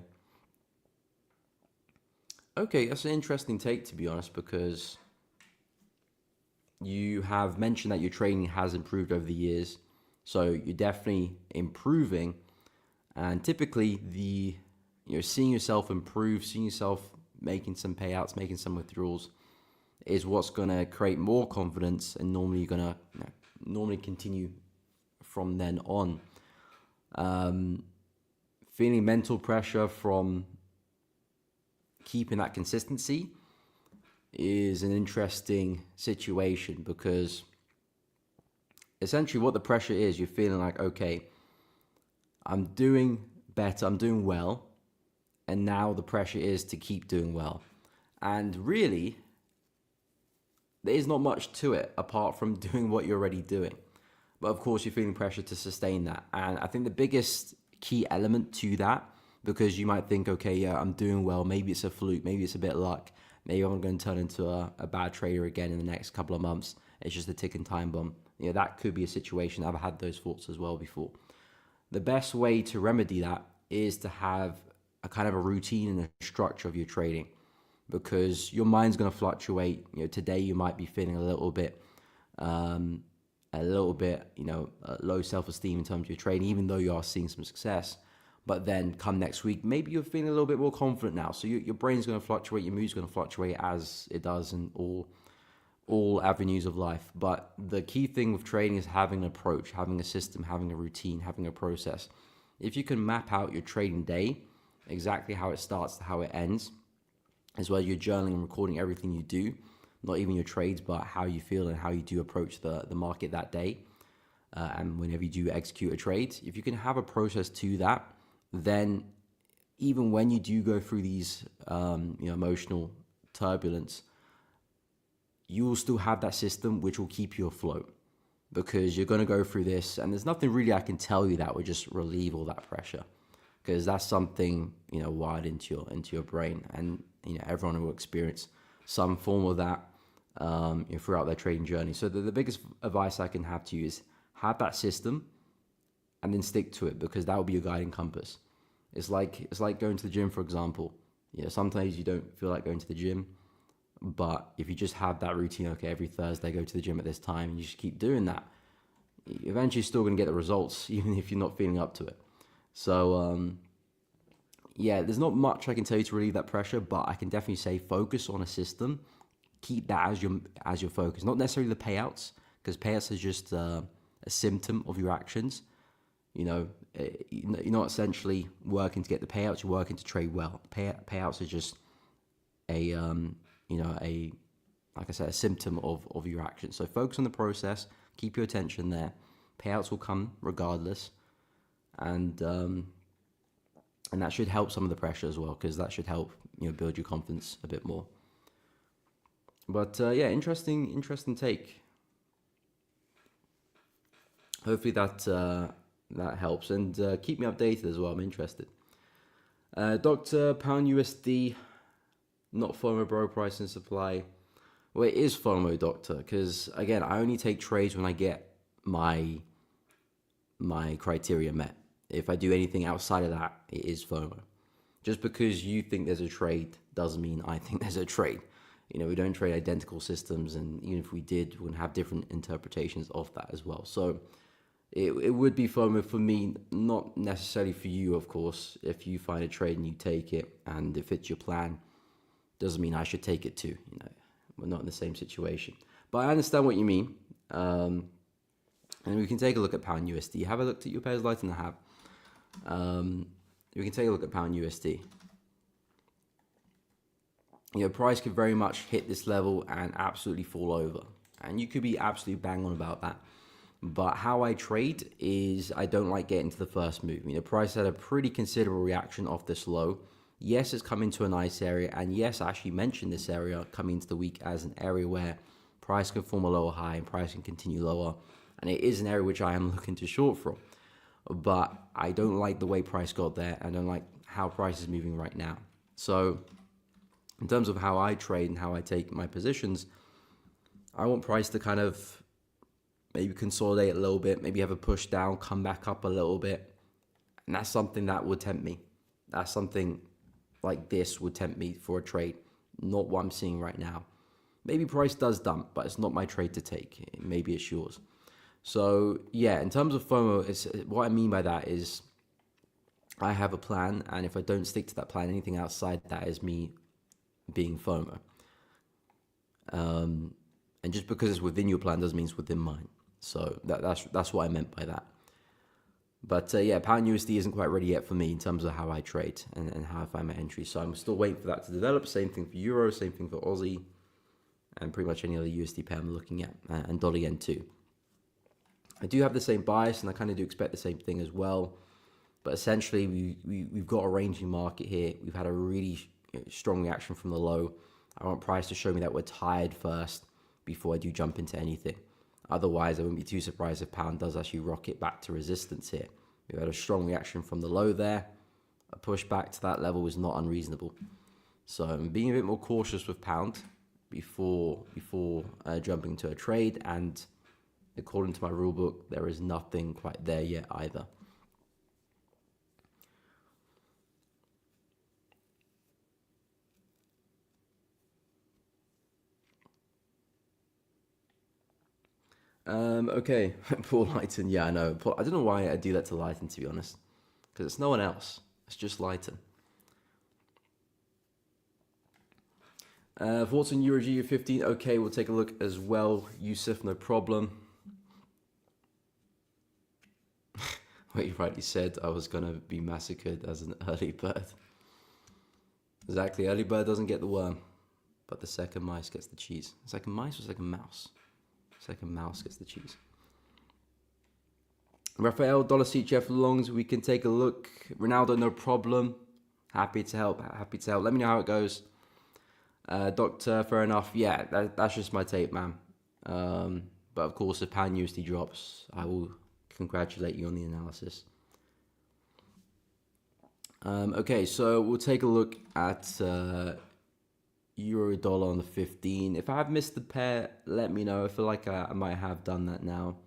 that's an interesting take, to be honest, because you have mentioned that your trading has improved over the years. So you're definitely improving. And typically seeing yourself improve, seeing yourself making some payouts, making some withdrawals is what's going to create more confidence, and normally you're going to continue from then on. Feeling mental pressure from keeping that consistency is an interesting situation, because essentially what the pressure is, you're feeling like, okay, I'm doing better, I'm doing well, and now the pressure is to keep doing well. And really, there is not much to it apart from doing what you're already doing. But of course, you're feeling pressure to sustain that. And I think the biggest key element to that, because you might think, okay, yeah, I'm doing well, maybe it's a fluke, maybe it's a bit of luck, maybe I'm going to turn into a bad trader again in the next couple of months, it's just a ticking time bomb. That could be a situation. I've had those thoughts as well before. The best way to remedy that is to have a kind of a routine and a structure of your trading, because your mind's going to fluctuate. Today you might be feeling a little bit low self-esteem in terms of your trading, even though you are seeing some success. But then come next week, maybe you're feeling a little bit more confident now. So your brain's going to fluctuate, your mood's going to fluctuate, as it does in all avenues of life. But the key thing with trading is having an approach, having a system, having a routine, having a process. If you can map out your trading day, exactly how it starts to how it ends, as well as your journaling and recording everything you do, not even your trades, but how you feel and how you do approach the market that day, and whenever you do execute a trade, if you can have a process to that, then even when you do go through these emotional turbulence, you will still have that system which will keep you afloat, because you're going to go through this, and there's nothing really I can tell you that would just relieve all that pressure, because that's something wired into your brain, and everyone will experience some form of that throughout their trading journey. So the biggest advice I can have to you is have that system and then stick to it, because that will be your guiding compass. It's like going to the gym, for example. Sometimes you don't feel like going to the gym, but if you just have that routine, okay, every Thursday go to the gym at this time, and you just keep doing that, eventually you're still going to get the results, even if you're not feeling up to it. So there's not much I can tell you to relieve that pressure, but I can definitely say focus on a system. Keep that as your focus, not necessarily the payouts, because payouts is just a symptom of your actions. You're not essentially working to get the payouts, you're working to trade well. Payouts are just a like I said, a symptom of your actions. So focus on the process, keep your attention there. Payouts will come regardless, and that should help some of the pressure as well, because that should help build your confidence a bit more. But interesting take. Hopefully that helps, and keep me updated as well. I'm interested. Dr. Pound USD, not FOMO, bro. Price and supply. Well, it is FOMO, doctor, because again, I only take trades when I get my criteria met. If I do anything outside of that, it is FOMO. Just because you think there's a trade doesn't mean I think there's a trade. We don't trade identical systems, and even if we did, we would have different interpretations of that as well. So it would be FOMO for me, not necessarily for you, of course. If you find a trade and you take it and it fits your plan, doesn't mean I should take it too. We're not in the same situation. But I understand what you mean. And we can take a look at Pound USD. Have a look at your pairs light and a have. We can take a look at Pound USD. Price could very much hit this level and absolutely fall over. And you could be absolutely bang on about that. But how I trade is I don't like getting to the first move. Price had a pretty considerable reaction off this low. Yes, it's come into a nice area. And yes, I actually mentioned this area coming into the week as an area where price can form a lower high and price can continue lower. And it is an area which I am looking to short from. But I don't like the way price got there. I don't like how price is moving right now. So in terms of how I trade and how I take my positions, I want price to kind of maybe consolidate a little bit, maybe have a push down, come back up a little bit. And that's something that would tempt me. That's something like this would tempt me for a trade, not what I'm seeing right now. Maybe price does dump, but it's not my trade to take. Maybe it's yours. So yeah, in terms of FOMO, what I mean by that is I have a plan, and if I don't stick to that plan, anything outside that is me being FOMO. And just because it's within your plan doesn't mean it's within mine. So that's what I meant by that. But Pound USD isn't quite ready yet for me in terms of how I trade and how I find my entry. So I'm still waiting for that to develop. Same thing for Euro, same thing for Aussie, and pretty much any other USD pair I'm looking at, and dollar yen too. I do have the same bias, and I kind of do expect the same thing as well. But essentially, we've got a ranging market here. We've had a really strong reaction from the low. I want price to show me that we're tired first before I do jump into anything. Otherwise, I wouldn't be too surprised if pound does actually rocket back to resistance here. We've had a strong reaction from the low there. A push back to that level is not unreasonable. So I'm being a bit more cautious with pound before jumping to a trade. And according to my rule book, there is nothing quite there yet either. Okay, Paul Lighton. Yeah, I know. I don't know why I do that to Lighton, to be honest, because it's no one else. It's just Lighton. Thoughts on Euro GU15? Okay, we'll take a look as well. Yusuf, no problem. What you rightly said, I was gonna be massacred as an early bird. Exactly, early bird doesn't get the worm, but the second mice gets the cheese. Second mice or second mouse? Second mouse gets the cheese. Rafael, dollar CHF longs, we can take a look. Ronaldo, no problem. Happy to help. Let me know how it goes. Doctor, fair enough. Yeah, that's just my take, man. But of course, if pound USD drops, I will congratulate you on the analysis. Okay, so we'll take a look at euro dollar on the 15. If I have missed the pair, let me know. I feel like I might have done that now.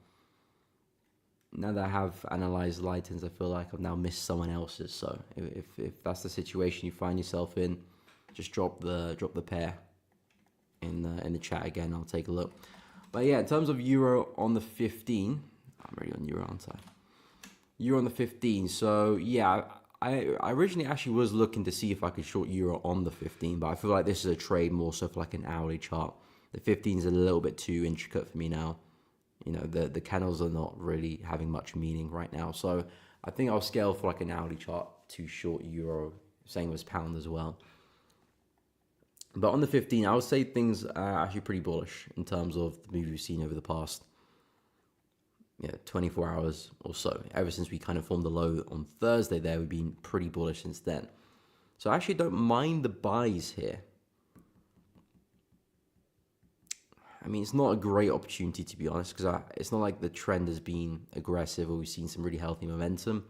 Now that I have analyzed Lightens, I feel like I've now missed someone else's. So if that's the situation you find yourself in, just drop the pair in the chat again. I'll take a look. But yeah, in terms of euro on the 15, I'm already on euro, aren't I? Euro on the 15. So yeah, I originally actually was looking to see if I could short euro on the 15, but I feel like this is a trade more so for like an hourly chart. The 15 is a little bit too intricate for me now. You know, the candles are not really having much meaning right now. So I think I'll scale for like an hourly chart to short euro, same as pound as well. But on the 15, I would say things are actually pretty bullish in terms of the move we've seen over the past 24 hours or so. Ever since we kind of formed the low on Thursday there, we've been pretty bullish since then. So I actually don't mind the buys here. I mean, it's not a great opportunity, to be honest, because it's not like the trend has been aggressive or we've seen some really healthy momentum.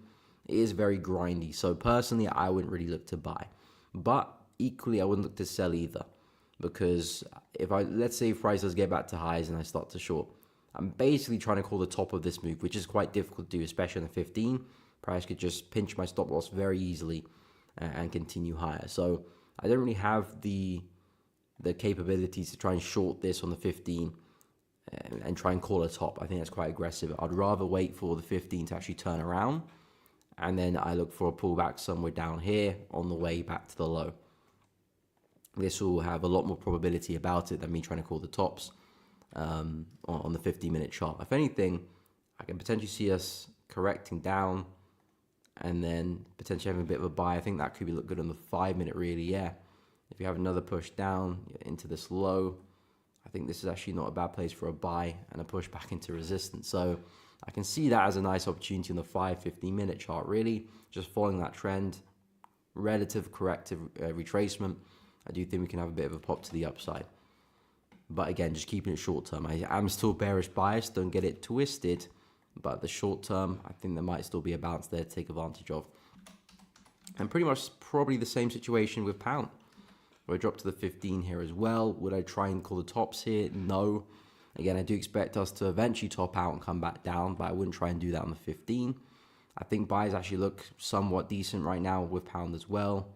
It is very grindy. So personally, I wouldn't really look to buy. But equally, I wouldn't look to sell either. Because let's say prices get back to highs and I start to short, I'm basically trying to call the top of this move, which is quite difficult to do, especially on the 15. Price could just pinch my stop loss very easily and continue higher. So I don't really have the capabilities to try and short this on the 15 and try and call a top. I think that's quite aggressive. I'd rather wait for the 15 to actually turn around, and then I look for a pullback somewhere down here on the way back to the low. This will have a lot more probability about it than me trying to call the tops on the 15-minute chart. If anything, I can potentially see us correcting down and then potentially having a bit of a buy. I think that could look good on the 5-minute, really, yeah. If you have another push down into this low, I think this is actually not a bad place for a buy and a push back into resistance. So I can see that as a nice opportunity on the 15-minute chart, really. Just following that trend, relative corrective retracement. I do think we can have a bit of a pop to the upside. But again, just keeping it short term. I am still bearish biased, don't get it twisted. But the short term, I think there might still be a bounce there to take advantage of. And pretty much probably the same situation with pound. Would I drop to the 15 here as well? Would I try and call the tops here? No. Again, I do expect us to eventually top out and come back down, but I wouldn't try and do that on the 15. I think buys actually look somewhat decent right now with pound as well.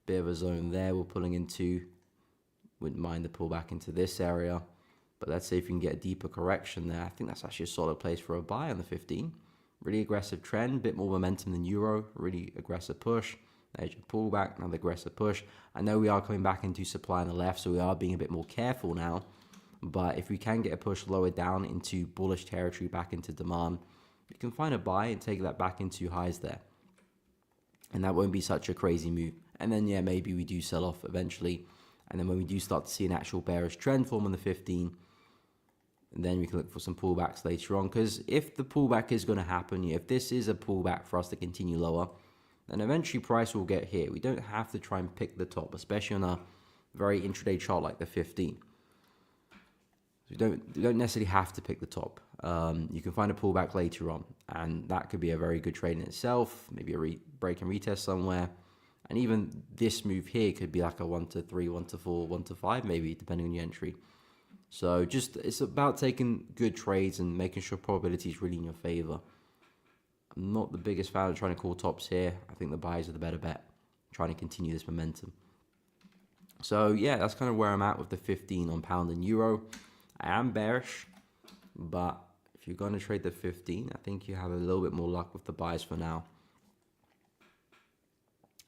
Bit of a zone there we're pulling into. Wouldn't mind the pullback into this area. But let's say if you can get a deeper correction there, I think that's actually a solid place for a buy on the 15. Really aggressive trend, bit more momentum than euro, really aggressive push. There's your pullback, another aggressive push. I know we are coming back into supply on the left, so we are being a bit more careful now. But if we can get a push lower down into bullish territory, back into demand, we can find a buy and take that back into highs there. And that won't be such a crazy move. And then, yeah, maybe we do sell off eventually. And then when we do start to see an actual bearish trend form on the 15, then we can look for some pullbacks later on. Because if the pullback is going to happen, if this is a pullback for us to continue lower, then eventually price will get here. We don't have to try and pick the top, especially on a very intraday chart like the 15. You don't necessarily have to pick the top. You can find a pullback later on, and that could be a very good trade in itself. Maybe a break and retest somewhere. And even this move here could be like a 1 to 3, 1 to 4, 1 to 5 maybe, depending on your entry. So it's about taking good trades and making sure probability is really in your favor. I'm not the biggest fan of trying to call tops here. I think the buys are the better bet, trying to continue this momentum. So yeah, that's kind of where I'm at with the 15 on pound and euro. I am bearish, but if you're going to trade the 15, I think you have a little bit more luck with the buys for now.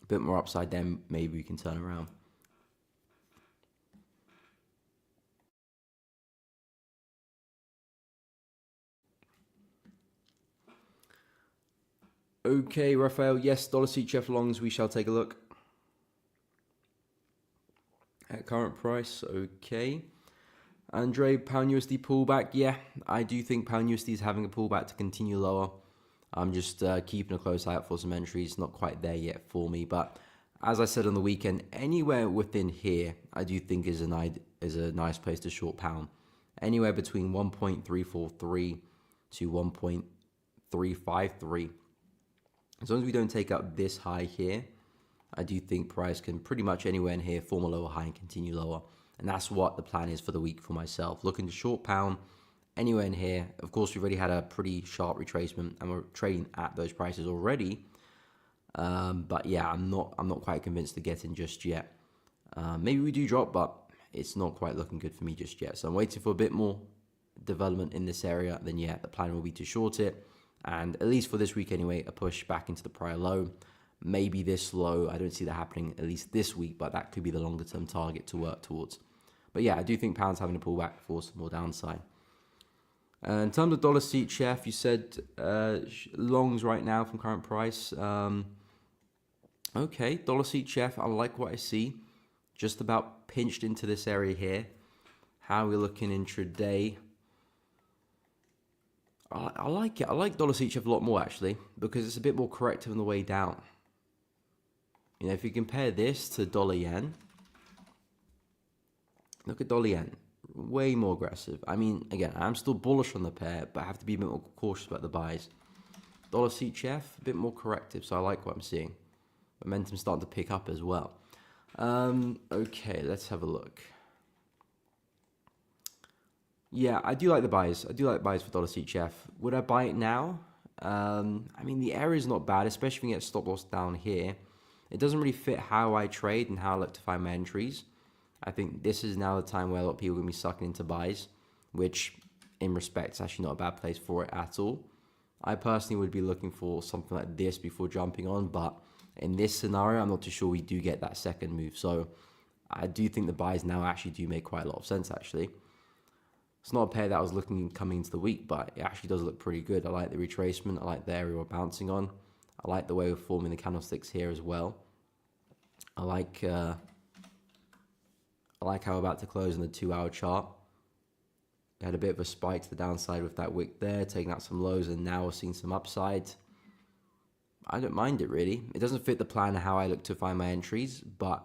A bit more upside, then maybe we can turn around. Okay, Rafael, yes, dollar CHF longs, we shall take a look. At current price, okay. Andre, pound USD pullback, yeah, I do think pound USD is having a pullback to continue lower. I'm just keeping a close eye out for some entries. Not quite there yet for me, but as I said on the weekend, anywhere within here, I do think is a nice place to short pound. Anywhere between 1.343 to 1.353. As long as we don't take up this high here, I do think price can pretty much anywhere in here form a lower high and continue lower. And that's what the plan is for the week for myself. Looking to short pound anywhere in here. Of course, we've already had a pretty sharp retracement and we're trading at those prices already. But yeah, I'm not quite convinced to get in just yet. Maybe we do drop, but it's not quite looking good for me just yet. So I'm waiting for a bit more development in this area. Then yeah, the plan will be to short it. And at least for this week anyway, a push back into the prior low. Maybe this low, I don't see that happening at least this week, but that could be the longer term target to work towards. But yeah, I do think pound's having to pull back for some more downside. In terms of dollar CHF, you said longs right now from current price. Okay, dollar CHF, I like what I see. Just about pinched into this area here. How are we looking intraday? I like it. I like dollar CHF a lot more actually, because it's a bit more corrective on the way down. You know, if you compare this to dollar yen, look at dollar yen, way more aggressive. I mean, again, I'm still bullish on the pair, but I have to be a bit more cautious about the buys. Dollar CHF, a bit more corrective, so I like what I'm seeing. Momentum's starting to pick up as well. Okay, let's have a look. Yeah, I do like the buys. I do like buys for dollar CHF. Would I buy it now? I mean, the area is not bad, especially if we get stop loss down here. It doesn't really fit how I trade and how I look to find my entries. I think this is now the time where a lot of people are going to be sucking into buys, which in respect is actually not a bad place for it at all. I personally would be looking for something like this before jumping on, but in this scenario, I'm not too sure we do get that second move. So I do think the buys now actually do make quite a lot of sense actually. It's not a pair that I was looking coming into the week, but it actually does look pretty good. I like the retracement. I like the area we're bouncing on. I like the way we're forming the candlesticks here as well. I like how we're about to close in the 2-hour chart. We had a bit of a spike to the downside with that wick there, taking out some lows, and now we're seeing some upside. I don't mind it really. It doesn't fit the plan how I look to find my entries, but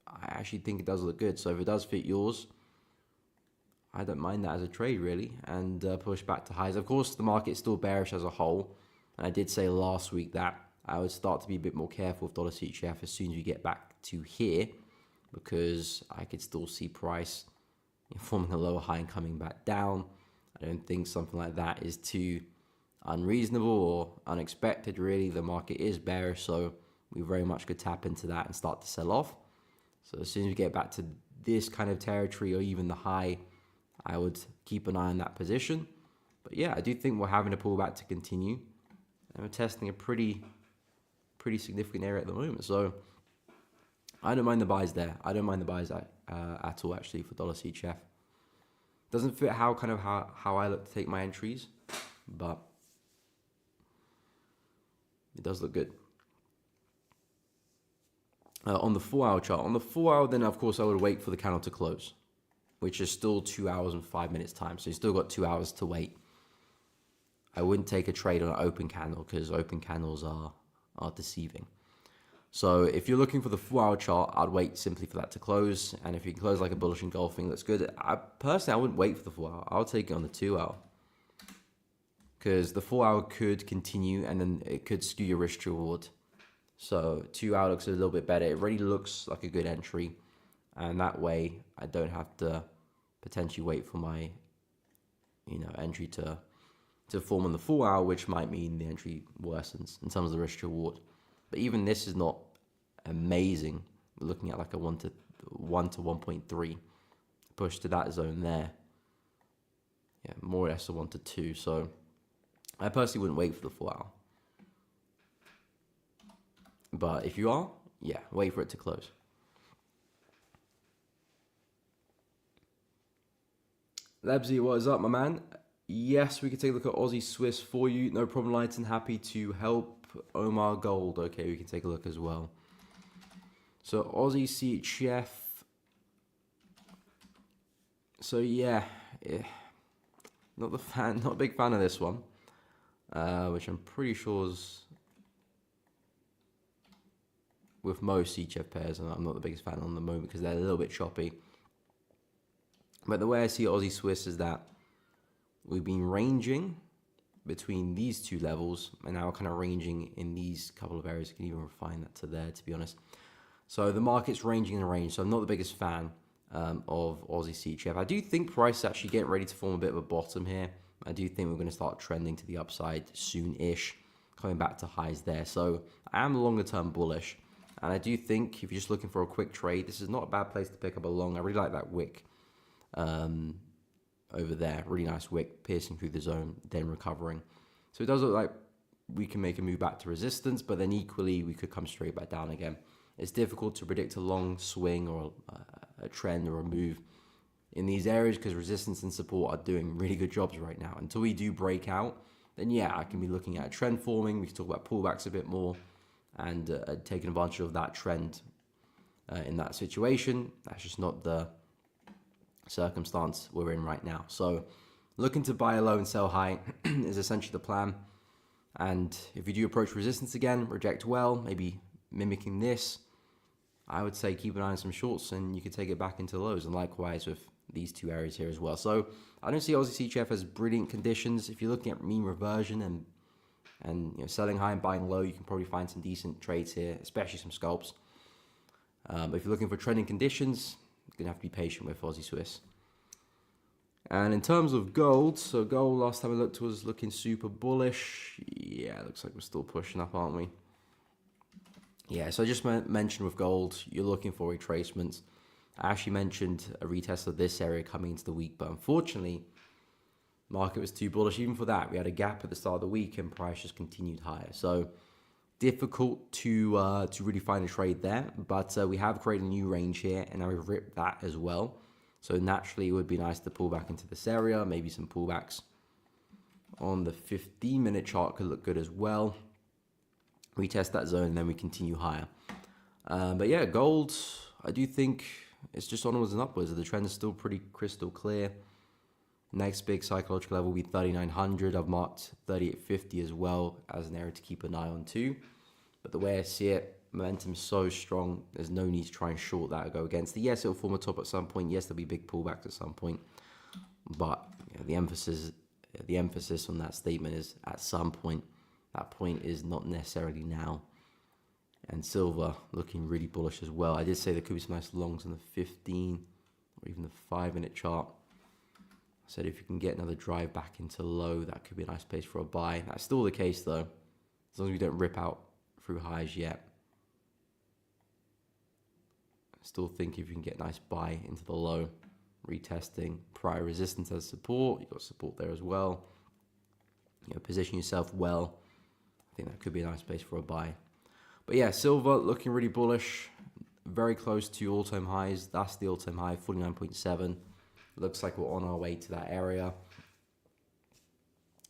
I actually think it does look good. So if it does fit yours, I don't mind that as a trade really, and push back to highs. Of course, the market is still bearish as a whole, and I did say last week that I would start to be a bit more careful with dollar CHF as soon as we get back to here, because I could still see price forming a lower high and coming back down. I don't think something like that is too unreasonable or unexpected really. The market is bearish, so we very much could tap into that and start to sell off. So as soon as we get back to this kind of territory or even the high, I would keep an eye on that position. But yeah, I do think we're having a pullback to continue, and we're testing a pretty significant area at the moment. So I don't mind the buys there. I don't mind the buys at all actually for dollar CHF. Doesn't fit how I look to take my entries, but it does look good. On the 4-hour chart, on the 4-hour, then of course I would wait for the candle to close, which is still 2 hours and 5 minutes time. So you still got 2 hours to wait. I wouldn't take a trade on an open candle because open candles are deceiving. So if you're looking for the 4-hour chart, I'd wait simply for that to close. And if you can close like a bullish engulfing, that's good. Personally, I wouldn't wait for the 4-hour. I'll take it on the 2-hour. Because the 4-hour could continue and then it could skew your risk to reward. So 2-hour looks a little bit better. It really looks like a good entry. And that way, I don't have to potentially wait for my, entry to form on the 4-hour, which might mean the entry worsens in terms of the risk to reward. But even this is not amazing. We're looking at like a 1 to 1.3 push to that zone there. Yeah, more or less a 1 to 2. So I personally wouldn't wait for the 4-hour. But if you are, yeah, wait for it to close. Lebsy, what is up, my man? Yes, we can take a look at Aussie Swiss for you. No problem, Lighton. Happy to help. Omar Gold. Okay, we can take a look as well. So Aussie CHF. So yeah, not a big fan of this one. which I'm pretty sure is with most CHF pairs, and I'm not the biggest fan on the moment because they're a little bit choppy. But the way I see Aussie Swiss is that we've been ranging between these two levels, and now we're kind of ranging in these couple of areas. You can even refine that to there, to be honest. So the market's ranging in a range, so I'm not the biggest fan of Aussie CHF. I do think price is actually getting ready to form a bit of a bottom here. I do think we're going to start trending to the upside soon-ish, coming back to highs there. So I am longer term bullish, and I do think if you're just looking for a quick trade, this is not a bad place to pick up a long. I really like that wick over there. Really nice wick, piercing through the zone, then recovering. So it does look like we can make a move back to resistance, but then equally we could come straight back down again. It's difficult to predict a long swing or a trend or a move in these areas because resistance and support are doing really good jobs right now. Until we do break out, then yeah, I can be looking at a trend forming. We can talk about pullbacks a bit more and taking advantage of that trend in that situation. That's just not the circumstance we're in right now. So looking to buy low and sell high is essentially the plan. And if you do approach resistance again, reject well, maybe mimicking this, I would say keep an eye on some shorts and you can take it back into lows, and likewise with these two areas here as well. So I don't see Aussie CHF as brilliant conditions. If you're looking at mean reversion and you know, selling high and buying low, you can probably find some decent trades here, especially some scalps. But if you're looking for trending conditions, you're going to have to be patient with Aussie Swiss. And in terms of gold, so gold last time I looked was looking super bullish. Yeah, it looks like we're still pushing up, aren't we? Yeah, so I just mentioned with gold, you're looking for retracements. I actually mentioned a retest of this area coming into the week, but unfortunately, market was too bullish. Even for that, we had a gap at the start of the week and price just continued higher. So difficult to really find a trade there, but we have created a new range here, and now we've ripped that as well. So naturally, it would be nice to pull back into this area. Maybe some pullbacks on the 15-minute chart could look good as well. Retest that zone, and then we continue higher. But yeah, gold, I do think it's just onwards and upwards. The trend is still pretty crystal clear. Next big psychological level will be 3,900. I've marked 3,850 as well as an area to keep an eye on too. But the way I see it, momentum is so strong, there's no need to try and short that or go against it. Yes, it'll form a top at some point. Yes, there'll be big pullbacks at some point. But you know, the emphasis on that statement is at some point. That point is not necessarily now. And silver looking really bullish as well. I did say there could be some nice longs on the 15 or even the 5-minute chart. I said if you can get another drive back into low, that could be a nice place for a buy. That's still the case though, as long as we don't rip out through highs yet. I still think if you can get a nice buy into the low, retesting prior resistance as support, you've got support there as well. You know, position yourself well. I think that could be a nice place for a buy. But yeah, silver looking really bullish, very close to all-time highs. That's the all-time high, 49.7. Looks like we're on our way to that area.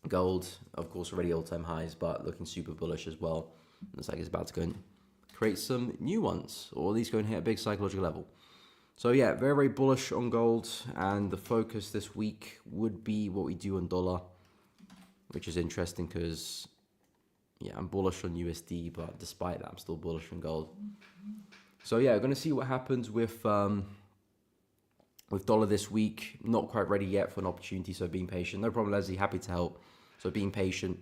Gold, of course, already all-time highs, but looking super bullish as well. Looks like it's about to go and create some new ones, or at least go and hit a big psychological level. So yeah, very, very bullish on gold, and the focus this week would be what we do on dollar, which is interesting because yeah, I'm bullish on USD, but despite that, I'm still bullish on gold. So yeah, we're going to see what happens with dollar this week. Not quite ready yet for an opportunity, so being patient. No problem, Leslie. Happy to help. So being patient.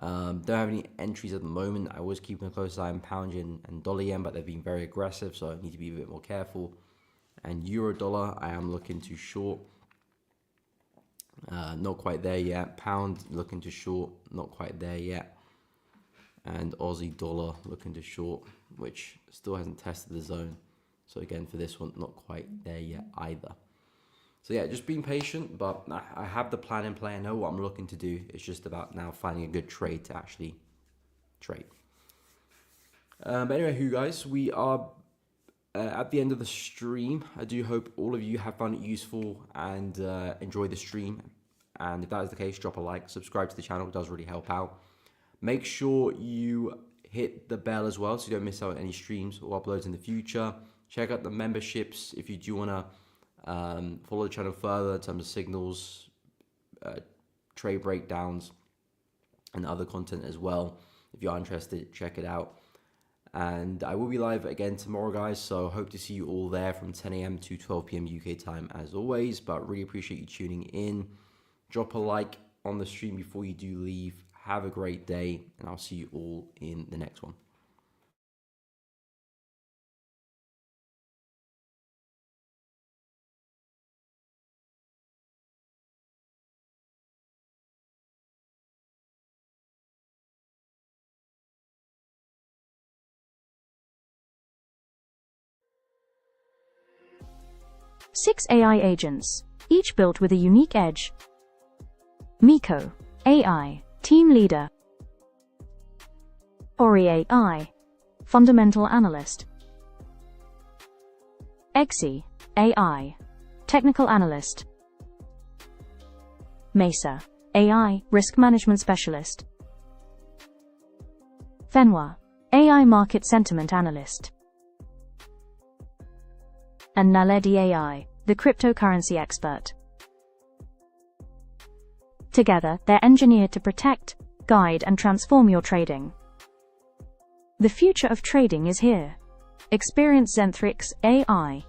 Don't have any entries at the moment. I was keeping a close eye on pound yen and dollar yen, but they've been very aggressive, so I need to be a bit more careful. And euro dollar, I am looking to short. Not quite there yet. Pound looking to short. Not quite there yet. And Aussie dollar looking to short, which still hasn't tested the zone. So again, for this one, not quite there yet either. So yeah, just being patient, but I have the plan in play. I know what I'm looking to do. It's just about now finding a good trade to actually trade. But anyway, you guys, we are at the end of the stream. I do hope all of you have found it useful and enjoy the stream. And if that is the case, drop a like, subscribe to the channel. It does really help out. Make sure you hit the bell as well so you don't miss out on any streams or uploads in the future. Check out the memberships if you do want to follow the channel further in terms of signals, trade breakdowns, and other content as well. If you are interested, check it out. And I will be live again tomorrow, guys, so hope to see you all there from 10 a.m. to 12 p.m. UK time as always. But really appreciate you tuning in. Drop a like on the stream before you do leave. Have a great day, and I'll see you all in the next one. Six AI agents, each built with a unique edge. Miko, AI, Team Leader. Ori AI, Fundamental Analyst. XAU, AI, Technical Analyst. Mesa, AI, Risk Management Specialist. Fenwa, AI Market Sentiment Analyst. And Naledi AI, the cryptocurrency expert. Together, they're engineered to protect, guide, and transform your trading. The future of trading is here. Experience Zentrix AI.